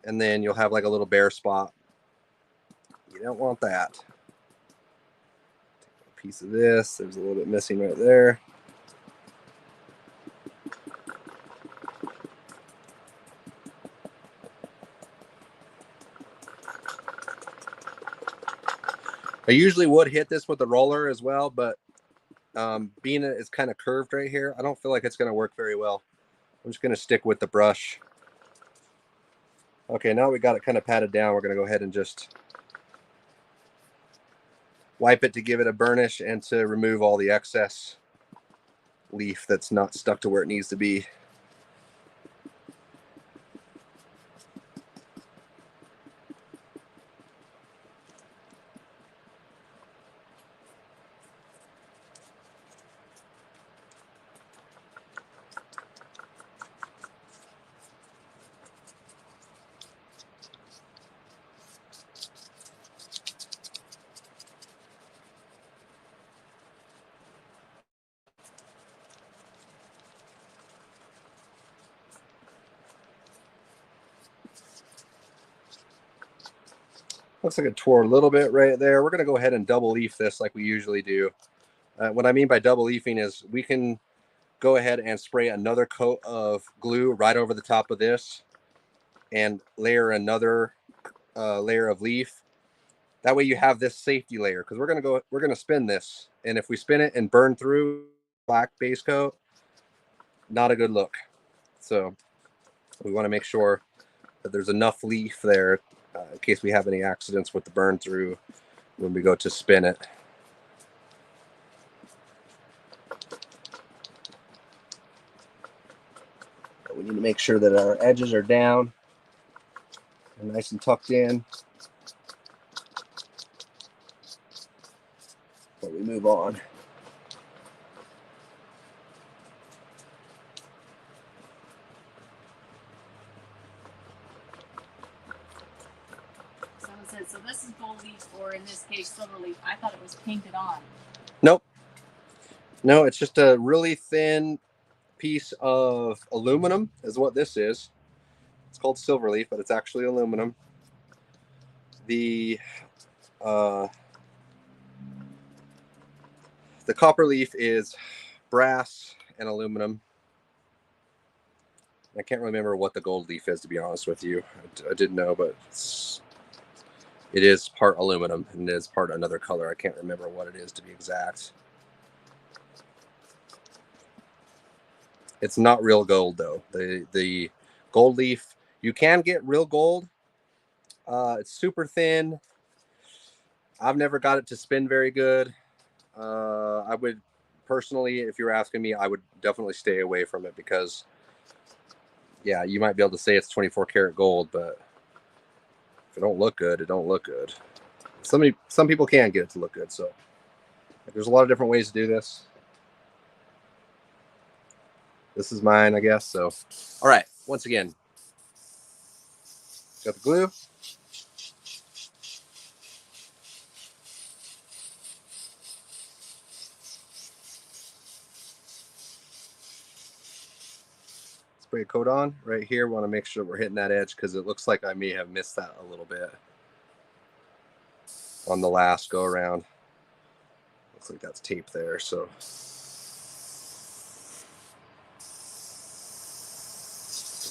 and then you'll have like a little bare spot. You don't want that. Take a piece of this. There's a little bit missing right there. I usually would hit this with a roller as well, but being it's kind of curved right here, I don't feel like it's going to work very well. I'm just going to stick with the brush. Okay, now we got it kind of patted down. We're going to go ahead and just wipe it to give it a burnish and to remove all the excess leaf that's not stuck to where it needs to be. Looks like it tore a little bit right there. We're going to go ahead and double leaf this like we usually do. What I mean by double leafing is we can go ahead and spray another coat of glue right over the top of this and layer another layer of leaf. That way you have this safety layer, because we're going to spin this. And if we spin it and burn through black base coat, not a good look. So we want to make sure that there's enough leaf there in case we have any accidents with the burn through when we go to spin it. But we need to make sure that our edges are down and nice and tucked in. But we move on. Someone said, so this is gold leaf, or in this case, silver leaf. I thought it was painted on. Nope. No, it's just a really thin piece of aluminum is what this is. It's called silver leaf, but it's actually aluminum. The copper leaf is brass and aluminum. I can't remember what the gold leaf is, to be honest with you. I didn't know, but it is part aluminum and it is part another color. I can't remember what it is, to be exact. It's not real gold, though. The gold leaf, you can get real gold. It's super thin. I've never got it to spin very good. I would personally, if you were asking me, I would definitely stay away from it, because yeah, you might be able to say it's 24 karat gold, but if it don't look good, it don't look good. Some people can get it to look good. So there's a lot of different ways to do this. This is mine, I guess. So, all right, once again, got the glue. spray coat on right here. Want to make sure we're hitting that edge because it looks like I may have missed that a little bit on the last go around. Looks like that's tape there, so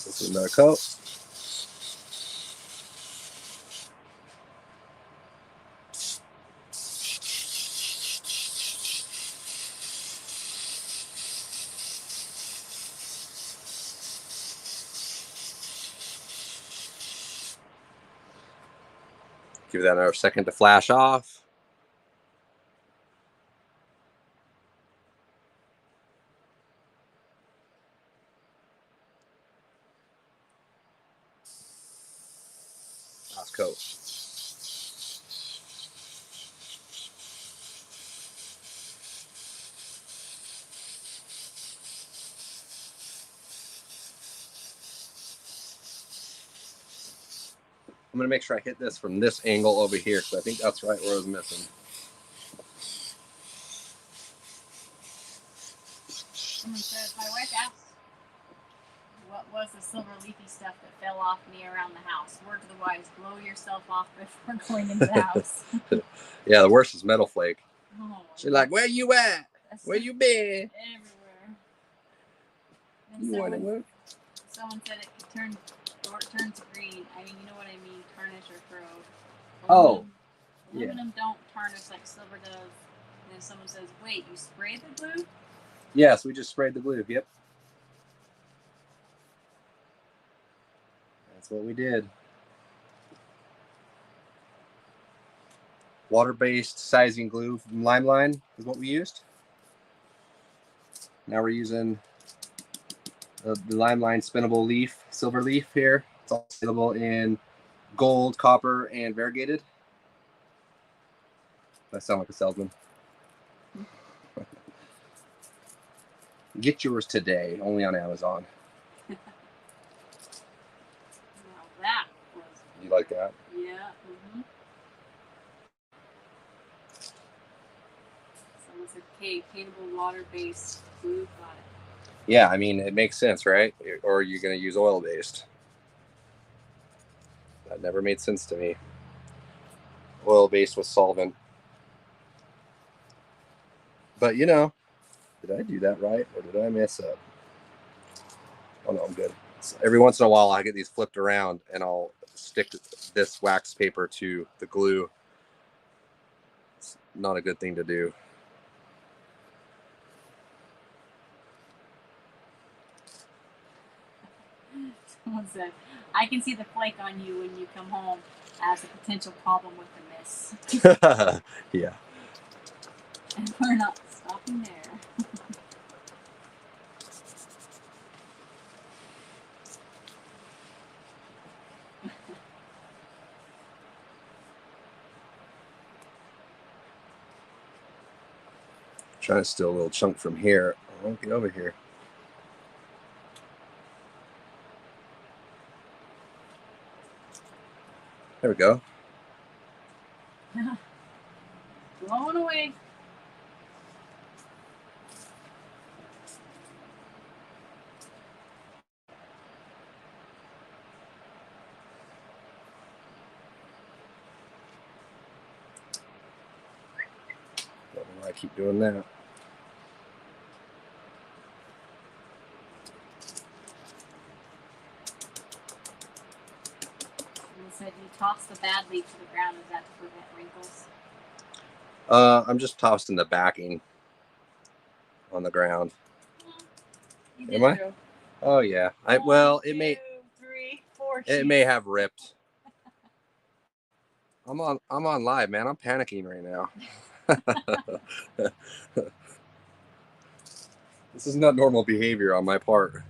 this is another coat. Give that another second to flash off. Last coat. I'm going to make sure I hit this from this angle over here because I think that's right where I was missing. Someone said, my wife asked what was the silver leafy stuff that fell off me around the house. Word to the wise, blow yourself off before going into the house. Yeah, the worst is metal flake. Oh, She's like, where you at? that's Where you been? everywhere. You want to work? Someone said it could turn to green. I mean, you know what I mean, tarnish or corrode. Oh, Aluminum don't tarnish like silver does. And then someone says, wait, you sprayed the glue? Yes, we just sprayed the glue. Yep. That's what we did. Water-based sizing glue from LiMELiNE is what we used. Now we're using the LiMELiNE spinnable leaf, silver leaf here. It's all available in gold, copper, and variegated. I sound like a salesman. Get yours today, only on Amazon. Now that was... You like that? Yeah. Mm-hmm. Someone said, okay, paintable water-based glue. Got it. Yeah, I mean, it makes sense, right? Or you're going to use oil-based. That never made sense to me. Oil-based with solvent. But, you know, did I do that right or did I mess up? Oh, no, I'm good. So every once in a while, I get these flipped around and I'll stick this wax paper to the glue. It's not a good thing to do. Someone said, I can see the flake on you when you come home as a potential problem with the mist. Yeah. And we're not stopping there. Trying to steal a little chunk from here. I won't get over here. There we go. Blowing away. Don't know why I keep doing that. Someone said you toss the bad leaf to the ground. Is that to prevent wrinkles? I'm just tossing the backing on the ground. You did Am I? throw. Oh yeah. One, It two, may 3, 4 it sheets. may have ripped. I'm on live, man. I'm panicking right now. This is not normal behavior on my part.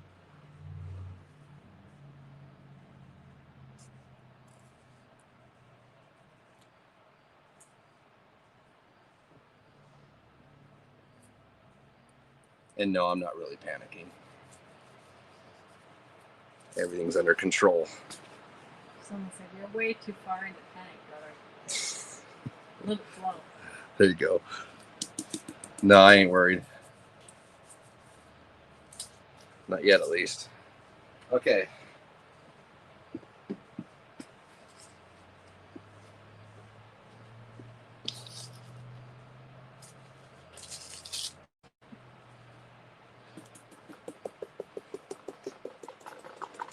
And no, I'm not really panicking. Everything's under control. Someone said you're way too far into panic, brother. Look slow. There you go. No, I ain't worried. Not yet, at least. Okay.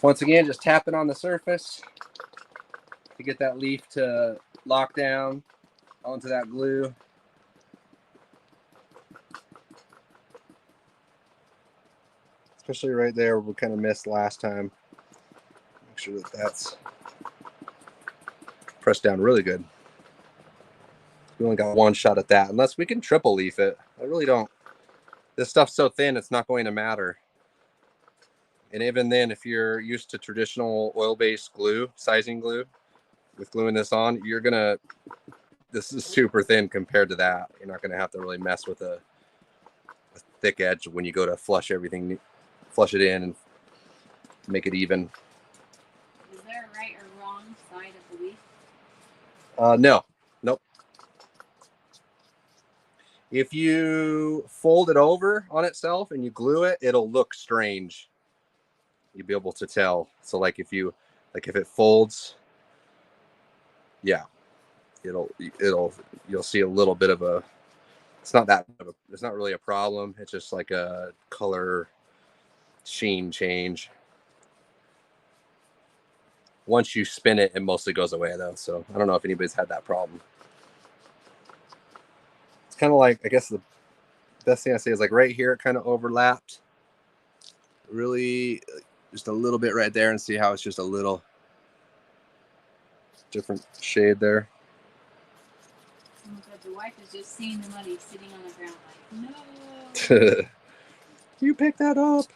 Once again, just tapping on the surface to get that leaf to lock down onto that glue. Especially right there where we kind of missed last time. Make sure that that's pressed down really good. We only got one shot at that, unless we can triple leaf it. I really don't. This stuff's so thin, it's not going to matter. And even then, if you're used to traditional oil-based glue, sizing glue, with gluing this on, you're gonna, this is super thin compared to that. You're not gonna have to really mess with a thick edge when you go to flush everything, flush it in and make it even. Is there a right or wrong side of the leaf? No, nope. If you fold it over on itself and you glue it, it'll look strange. You'll be able to tell. So like if it folds, yeah, you'll see a little bit of a, it's not really a problem. It's just like a color sheen change. Once you spin it, it mostly goes away though. So I don't know if anybody's had that problem. It's kind of like, I guess the best thing I say is like right here, it kind of overlapped. Really just a little bit right there, and see how it's just a little different shade there. The wife is just seeing the money sitting on the ground like, no. You picked that up.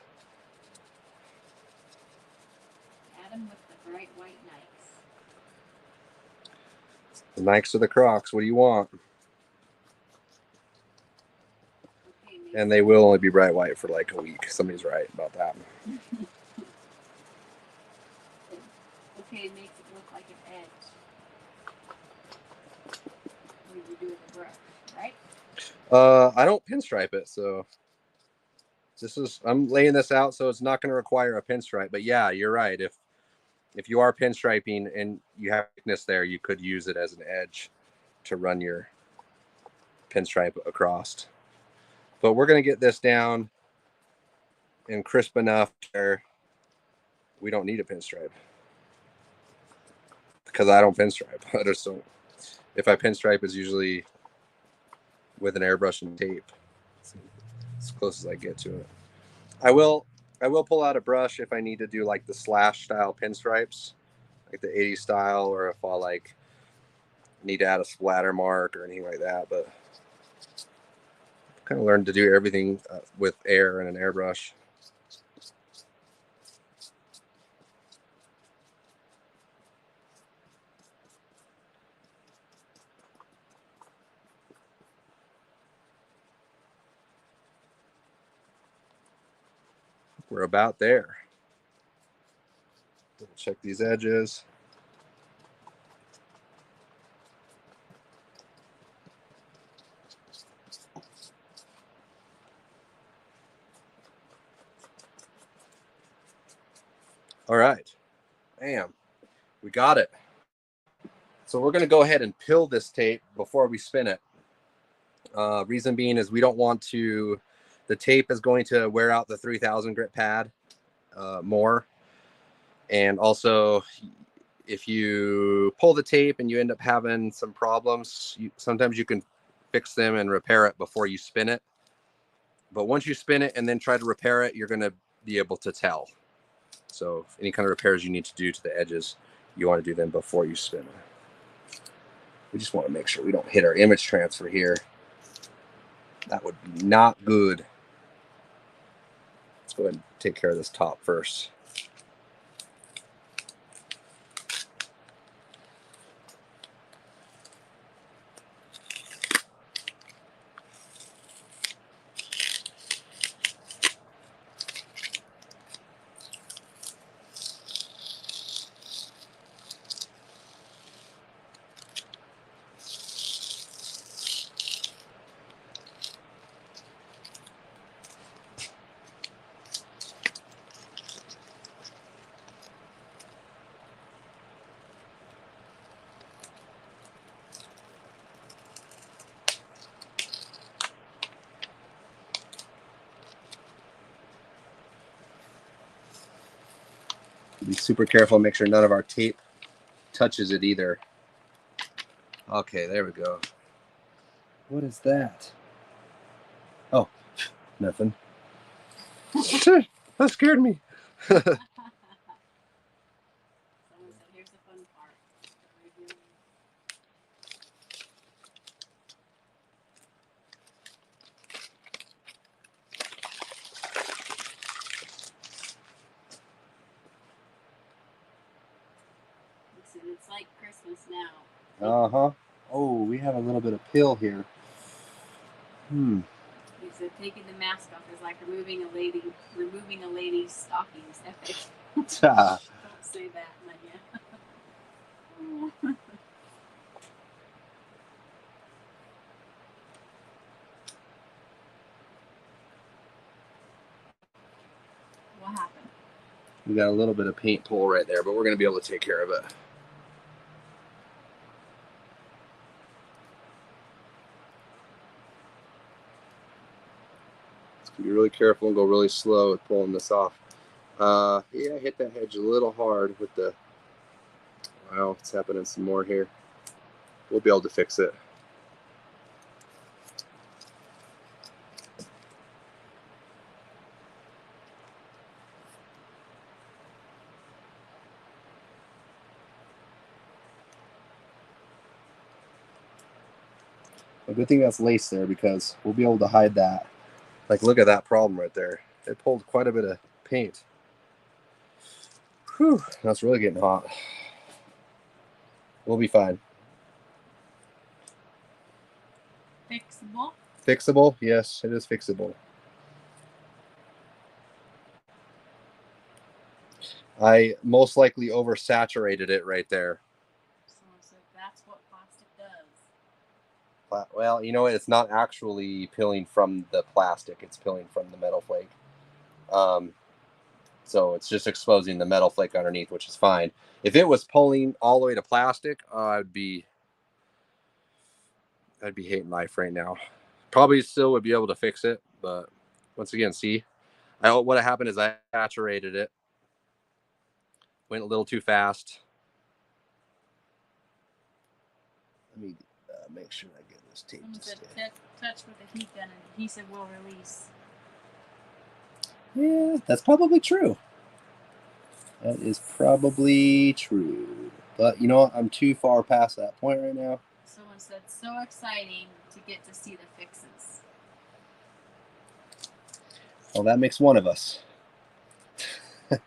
Adam with the bright white Nikes. The Nikes or the Crocs, what do you want? Okay, and they will only be bright white for like a week. Somebody's right about that. Okay, it makes it look like an edge. What do you do with the brush, right? I don't pinstripe it, so I'm laying this out so it's not going to require a pinstripe. But yeah, you're right. If you are pinstriping and you have thickness there, you could use it as an edge to run your pinstripe across. But we're going to get this down and crisp enough where we don't need a pinstripe, because I don't pinstripe. I just don't. If I pinstripe, it's usually with an airbrush and tape. It's as close as I get to it. I will pull out a brush if I need to do like the slash style pinstripes, like the 80s style, or if I like need to add a splatter mark or anything like that. But I've kind of learned to do everything with air and an airbrush. We're about there. Check these edges. All right. Bam. We got it. So we're going to go ahead and pill this tape before we spin it. Reason being is we don't want to, the tape is going to wear out the 3000 grit pad more. And also, if you pull the tape and you end up having some problems, sometimes you can fix them and repair it before you spin it. But once you spin it and then try to repair it, you're going to be able to tell. So any kind of repairs you need to do to the edges, you want to do them before you spin it. We just want to make sure we don't hit our image transfer here. That would be not good. Let's go ahead and take care of this top first. Be super careful and make sure none of our tape touches it either. Okay, there we go. What is that? Oh, nothing. That scared me. Someone said, here's the fun part. Listen, it's like Christmas now. Uh-huh. Oh, we have a little bit of pill here. He said taking the mask off is like removing a lady's stockings. Epic. Don't say that, Lenya. What happened? We got a little bit of paint pull right there, but we're going to be able to take care of it. Be really careful and go really slow with pulling this off. Yeah, hit that edge a little hard with the. Wow, it's happening some more here. We'll be able to fix it. A good thing that's lace there because we'll be able to hide that. Like, look at that problem right there. It pulled quite a bit of paint. Whew, that's really getting hot. We'll be fine. Fixable? Fixable? Yes, it is fixable. I most likely oversaturated it right there. So that's what plastic does. Well, you know what? It's not actually peeling from the plastic. It's peeling from the metal flake. So it's just exposing the metal flake underneath, which is fine. If it was pulling all the way to plastic, I'd be hating life right now. Probably still would be able to fix it, but once again, see, what happened is I saturated it. Went a little too fast. Let me make sure I get this tape to stay. Touch with the heat gun and adhesive will release. Yeah, that's probably true. That is probably true. But you know what? I'm too far past that point right now. Someone said, so exciting to get to see the fixes. Well, that makes one of us. I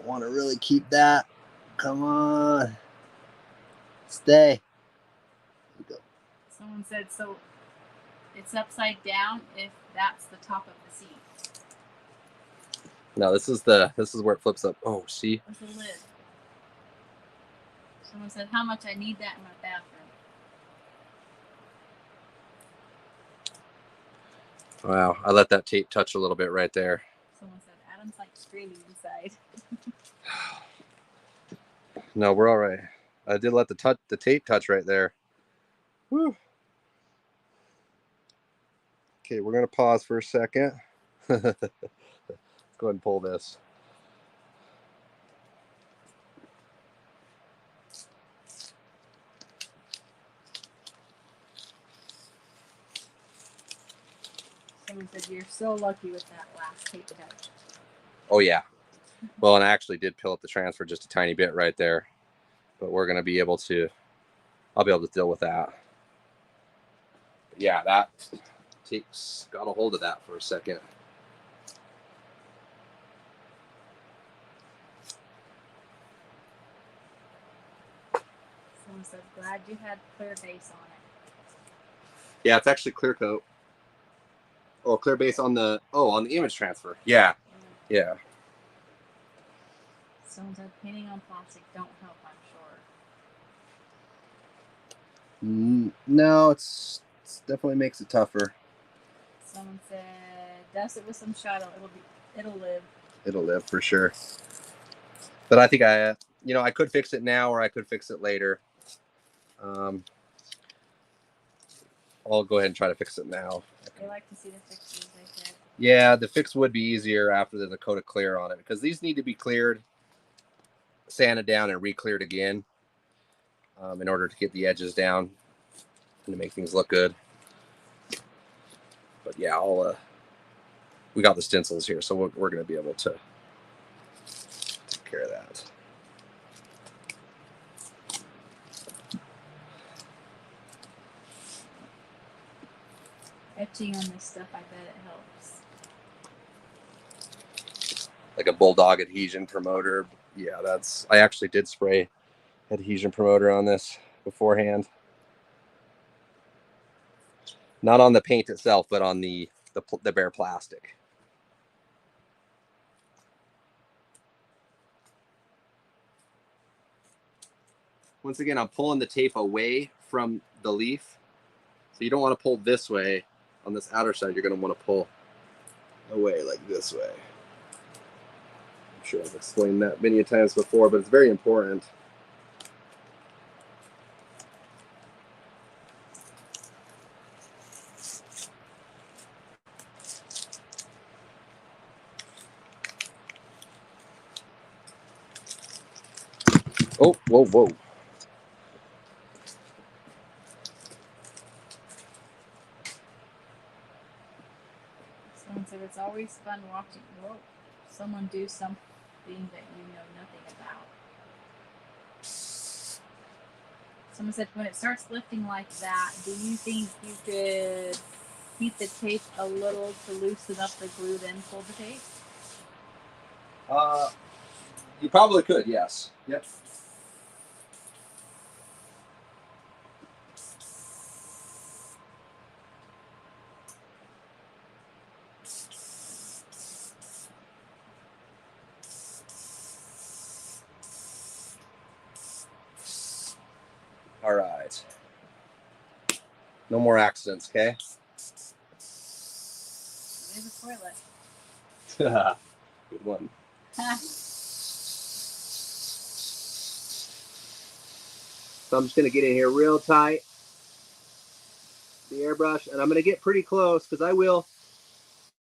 want to really keep that. Come on. Stay. Go. Someone said, so it's upside down if that's the top of the seat. No, this is where it flips up. Oh, see? Where's the lid? Someone said, how much I need that in my bathroom. Wow, I let that tape touch a little bit right there. Someone said, Adam's like screaming inside. No, we're all right. I did let the tape touch right there. Whew. Okay, we're going to pause for a second. Let's go ahead and pull this. Someone said, you're so lucky with that last tape touch. Oh, yeah. Well, and I actually did peel up the transfer just a tiny bit right there. But we're going to be able to, I'll be able to deal with that. But yeah, that tape's got a hold of that for a second. Someone said, glad you had clear base on it. Yeah, it's actually clear coat. Oh, clear base on the image transfer. Yeah. Yeah. Someone said, painting on plastic don't help, I'm sure. No, it's definitely makes it tougher. Someone said, dust it with some shadow, it'll live. It'll live for sure. But I think I could fix it now or I could fix it later. I'll go ahead and try to fix it now. They like to see the fixes, they said. Yeah, the fix would be easier after there's a coat of clear on it, because these need to be cleared, sanded down, and re-cleared again in order to get the edges down and to make things look good. But yeah, we got the stencils here, so we're going to be able to take care of that. Etching on this stuff, I bet it helps. Like a bulldog adhesion promoter. Yeah, I actually did spray adhesion promoter on this beforehand. Not on the paint itself, but on the bare plastic. Once again, I'm pulling the tape away from the leaf. So you don't want to pull this way. On this outer side, you're going to want to pull away like this way. I'm sure I've explained that many times before, but it's very important. Oh, whoa, whoa. Someone said it's always fun watching someone do something that you know nothing about. Someone said when it starts lifting like that, do you think you could heat the tape a little to loosen up the glue, then pull the tape? You probably could, yes. Yep. All right. No more accidents, okay? There's a toilet. Good one. So I'm just going to get in here real tight, the airbrush, and I'm going to get pretty close because I will,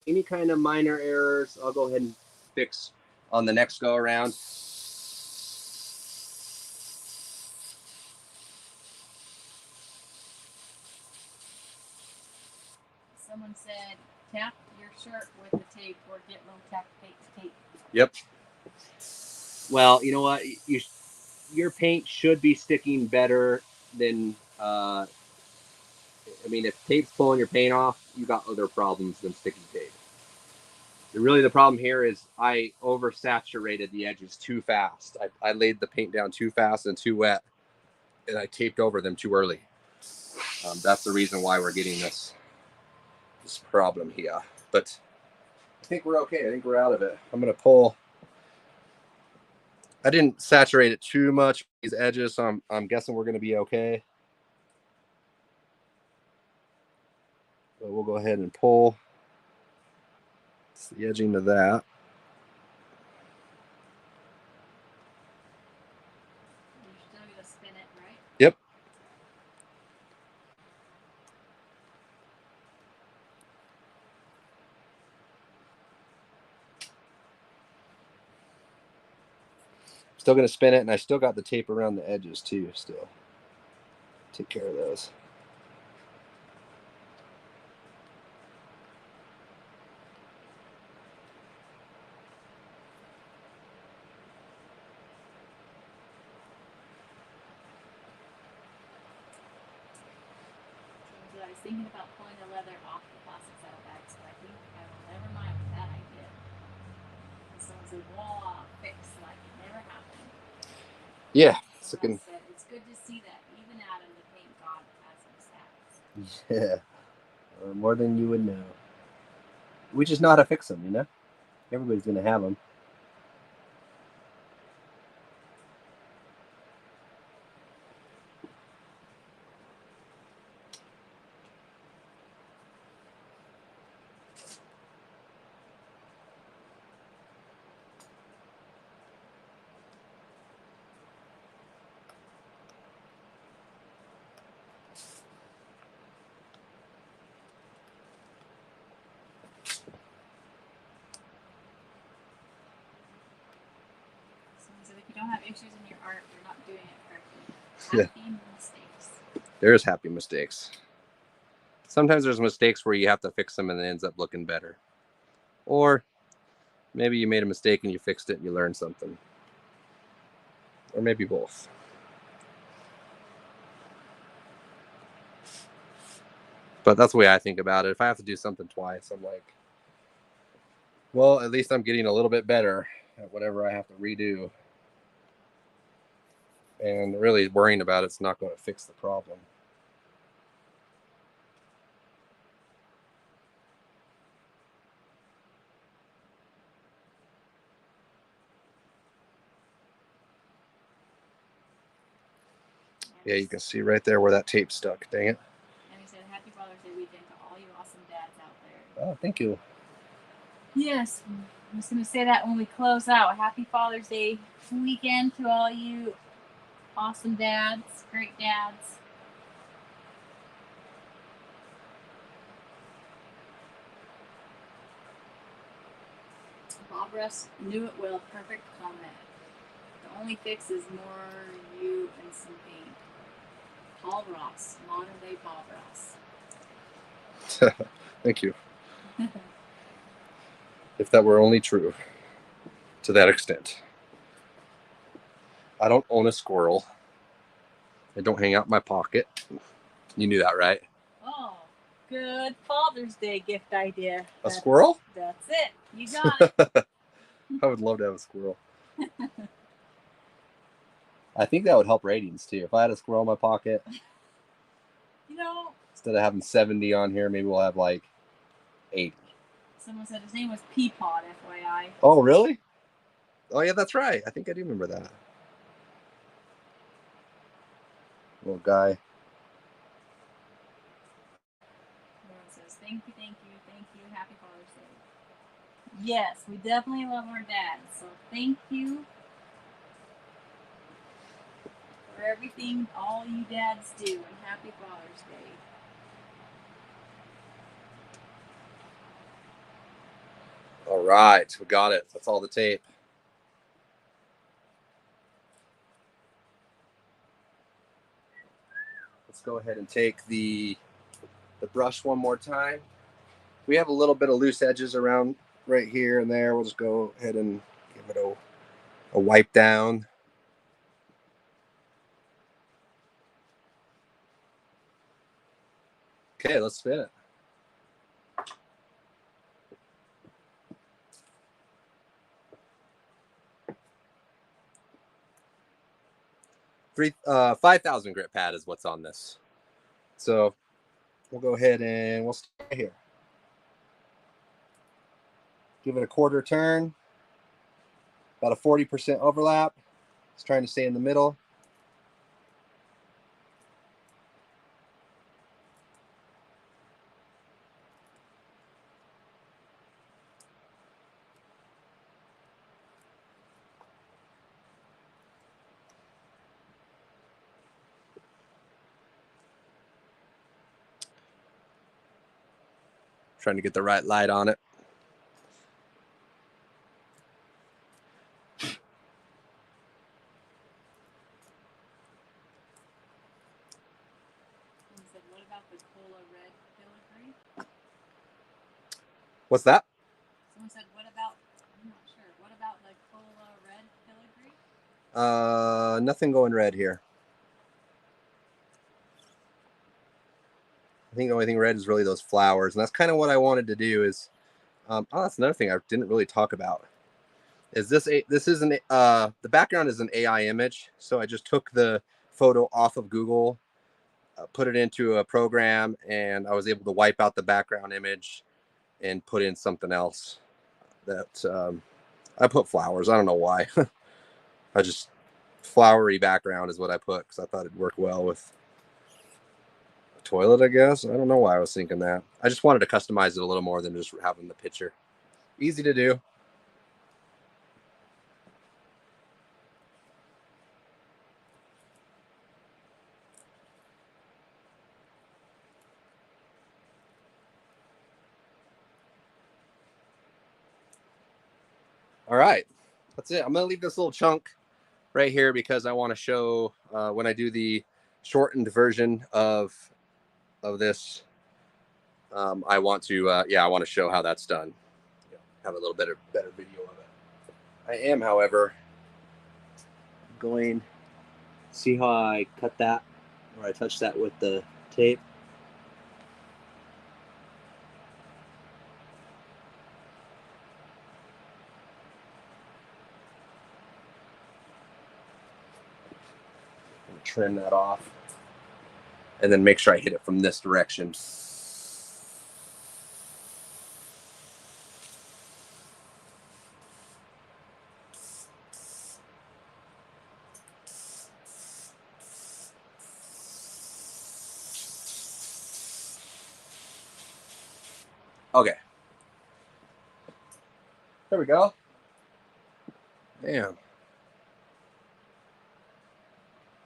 any kind of minor errors, I'll go ahead and fix on the next go around. Someone said tap your shirt with the tape or get low tack tape. Yep. Well, you know what? Your paint should be sticking better than, I mean, if tape's pulling your paint off, you got other problems than sticky tape. Really, the problem here is I oversaturated the edges too fast. I laid the paint down too fast and too wet, and I taped over them too early. That's the reason why we're getting this problem here. But I think we're okay. I think we're out of it. I'm going to pull. I didn't saturate it too much, these edges, so I'm guessing we're going to be okay. But we'll go ahead and pull the edging to that. You're still going to spin it, right? Yep. Still going to spin it, and I still got the tape around the edges too. Still take care of those. I was thinking about pulling the leather off the plastic saddle bags, but I think I will never mind with that idea. And someone said, "Wow, fix like it never happened." Yeah. So I said, it's good to see that even Adam, the paint god, has mistakes. Yeah. More than you would know. We just know how to fix them, you know? Everybody's going to have them. said if you don't have issues in your art, you're not doing it correctly. Yeah. Happy mistakes. There's happy mistakes. Sometimes there's mistakes where you have to fix them and it ends up looking better. Or maybe you made a mistake and you fixed it and you learned something. Or maybe both. But that's the way I think about it. If I have to do something twice, I'm like, well, at least I'm getting a little bit better at whatever I have to redo. And really worrying about it's not going to fix the problem. Yeah, you can see right there where that tape stuck. Dang it. And he said, Happy Father's Day weekend to all you awesome dads out there. Oh, thank you. Yes, I'm just going to say that when we close out. Happy Father's Day weekend to all you awesome dads, great dads. Bob Russ knew it well. Perfect comment. The only fix is more you and some paint. Paul Ross, modern day Bob Ross. Thank you. If that were only true to that extent. I don't own a squirrel. I don't hang out in my pocket. You knew that, right? Oh, good Father's Day gift idea. A squirrel? That's it. You got it. I would love to have a squirrel. I think that would help ratings too. If I had a squirrel in my pocket, you know, instead of having 70 on here, maybe we'll have like 80. Someone said his name was Peapod, FYI. Oh, really? Oh, yeah, that's right. I think I do remember that. Little guy. Everyone says, thank you, Happy Father's Day. Yes, we definitely love our dads, so thank you for everything all you dads do, and Happy Father's Day. All right, we got it. That's all the tape. Let's go ahead and take the brush one more time. We have a little bit of loose edges around right here and there. We'll just go ahead and give it a wipe down. Okay, let's spin it. Three 5,000 grit pad is what's on this. So we'll go ahead and we'll stay here. Give it a quarter turn, about a 40% overlap. It's trying to stay in the middle. Trying to get the right light on it. Said, what about the cola red filigree? What's that? Someone said, what about, I'm not sure, what about the cola red filigree? Nothing going red here. I think the only thing red is really those flowers, and that's kind of what I wanted to do. Is that's another thing I didn't really talk about. Is this isn't the background is an AI image, so I just took the photo off of Google, put it into a program, and I was able to wipe out the background image and put in something else. That I put flowers. I don't know why. I just flowery background is what I put because I thought it'd work well with toilet, I guess. I don't know why I was thinking that. I just wanted to customize it a little more than just having the picture. Easy to do. All right, that's it. I'm gonna leave this little chunk right here because I want to show when I do the shortened version of this. I want to I want to show how that's done. Have a little better video of it. I am, however, going. See how I cut that, or I touch that with the tape. Trim that off, and then make sure I hit it from this direction. Okay. There we go. Damn.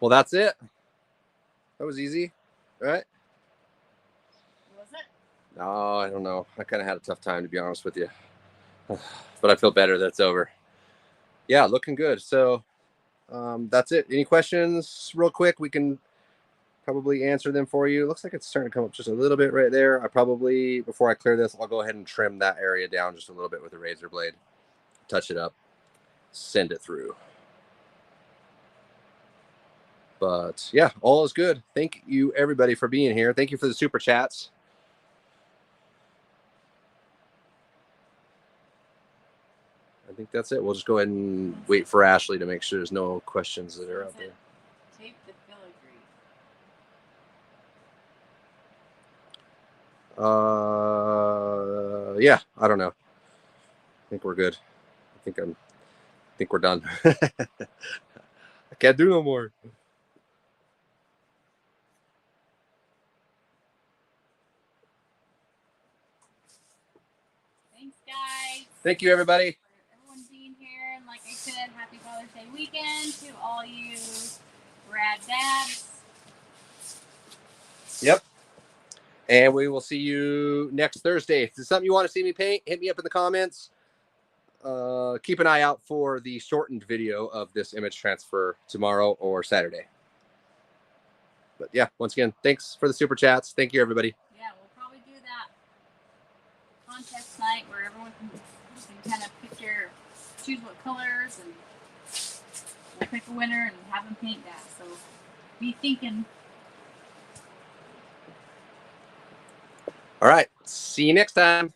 Well, that's it. That was easy, right? Was it? No, I don't know. I kind of had a tough time, to be honest with you. But I feel better that it's over. Yeah, looking good. So that's it. Any questions real quick? We can probably answer them for you. Looks like it's starting to come up just a little bit right there. I probably, before I clear this, I'll go ahead and trim that area down just a little bit with a razor blade. Touch it up. Send it through. But yeah, all is good. Thank you, everybody, for being here. Thank you for the super chats. I think that's it. We'll just go ahead and wait for Ashley to make sure there's no questions that are out there. Tape the filigree. Yeah, I don't know. I think we're good. I think we're done. I can't do no more. Thanks, guys. Thank you, everybody. For everyone being here, and like I said, happy Father's Day weekend to all you rad dads. Yep. And we will see you next Thursday. If there's something you want to see me paint, hit me up in the comments. Keep an eye out for the shortened video of this image transfer tomorrow or Saturday. But yeah, once again, thanks for the super chats. Thank you, everybody. Yeah, we'll probably do that contest night where everyone can kind of choose what colors, and we'll pick a winner and have them paint that. So be thinking. All right. See you next time.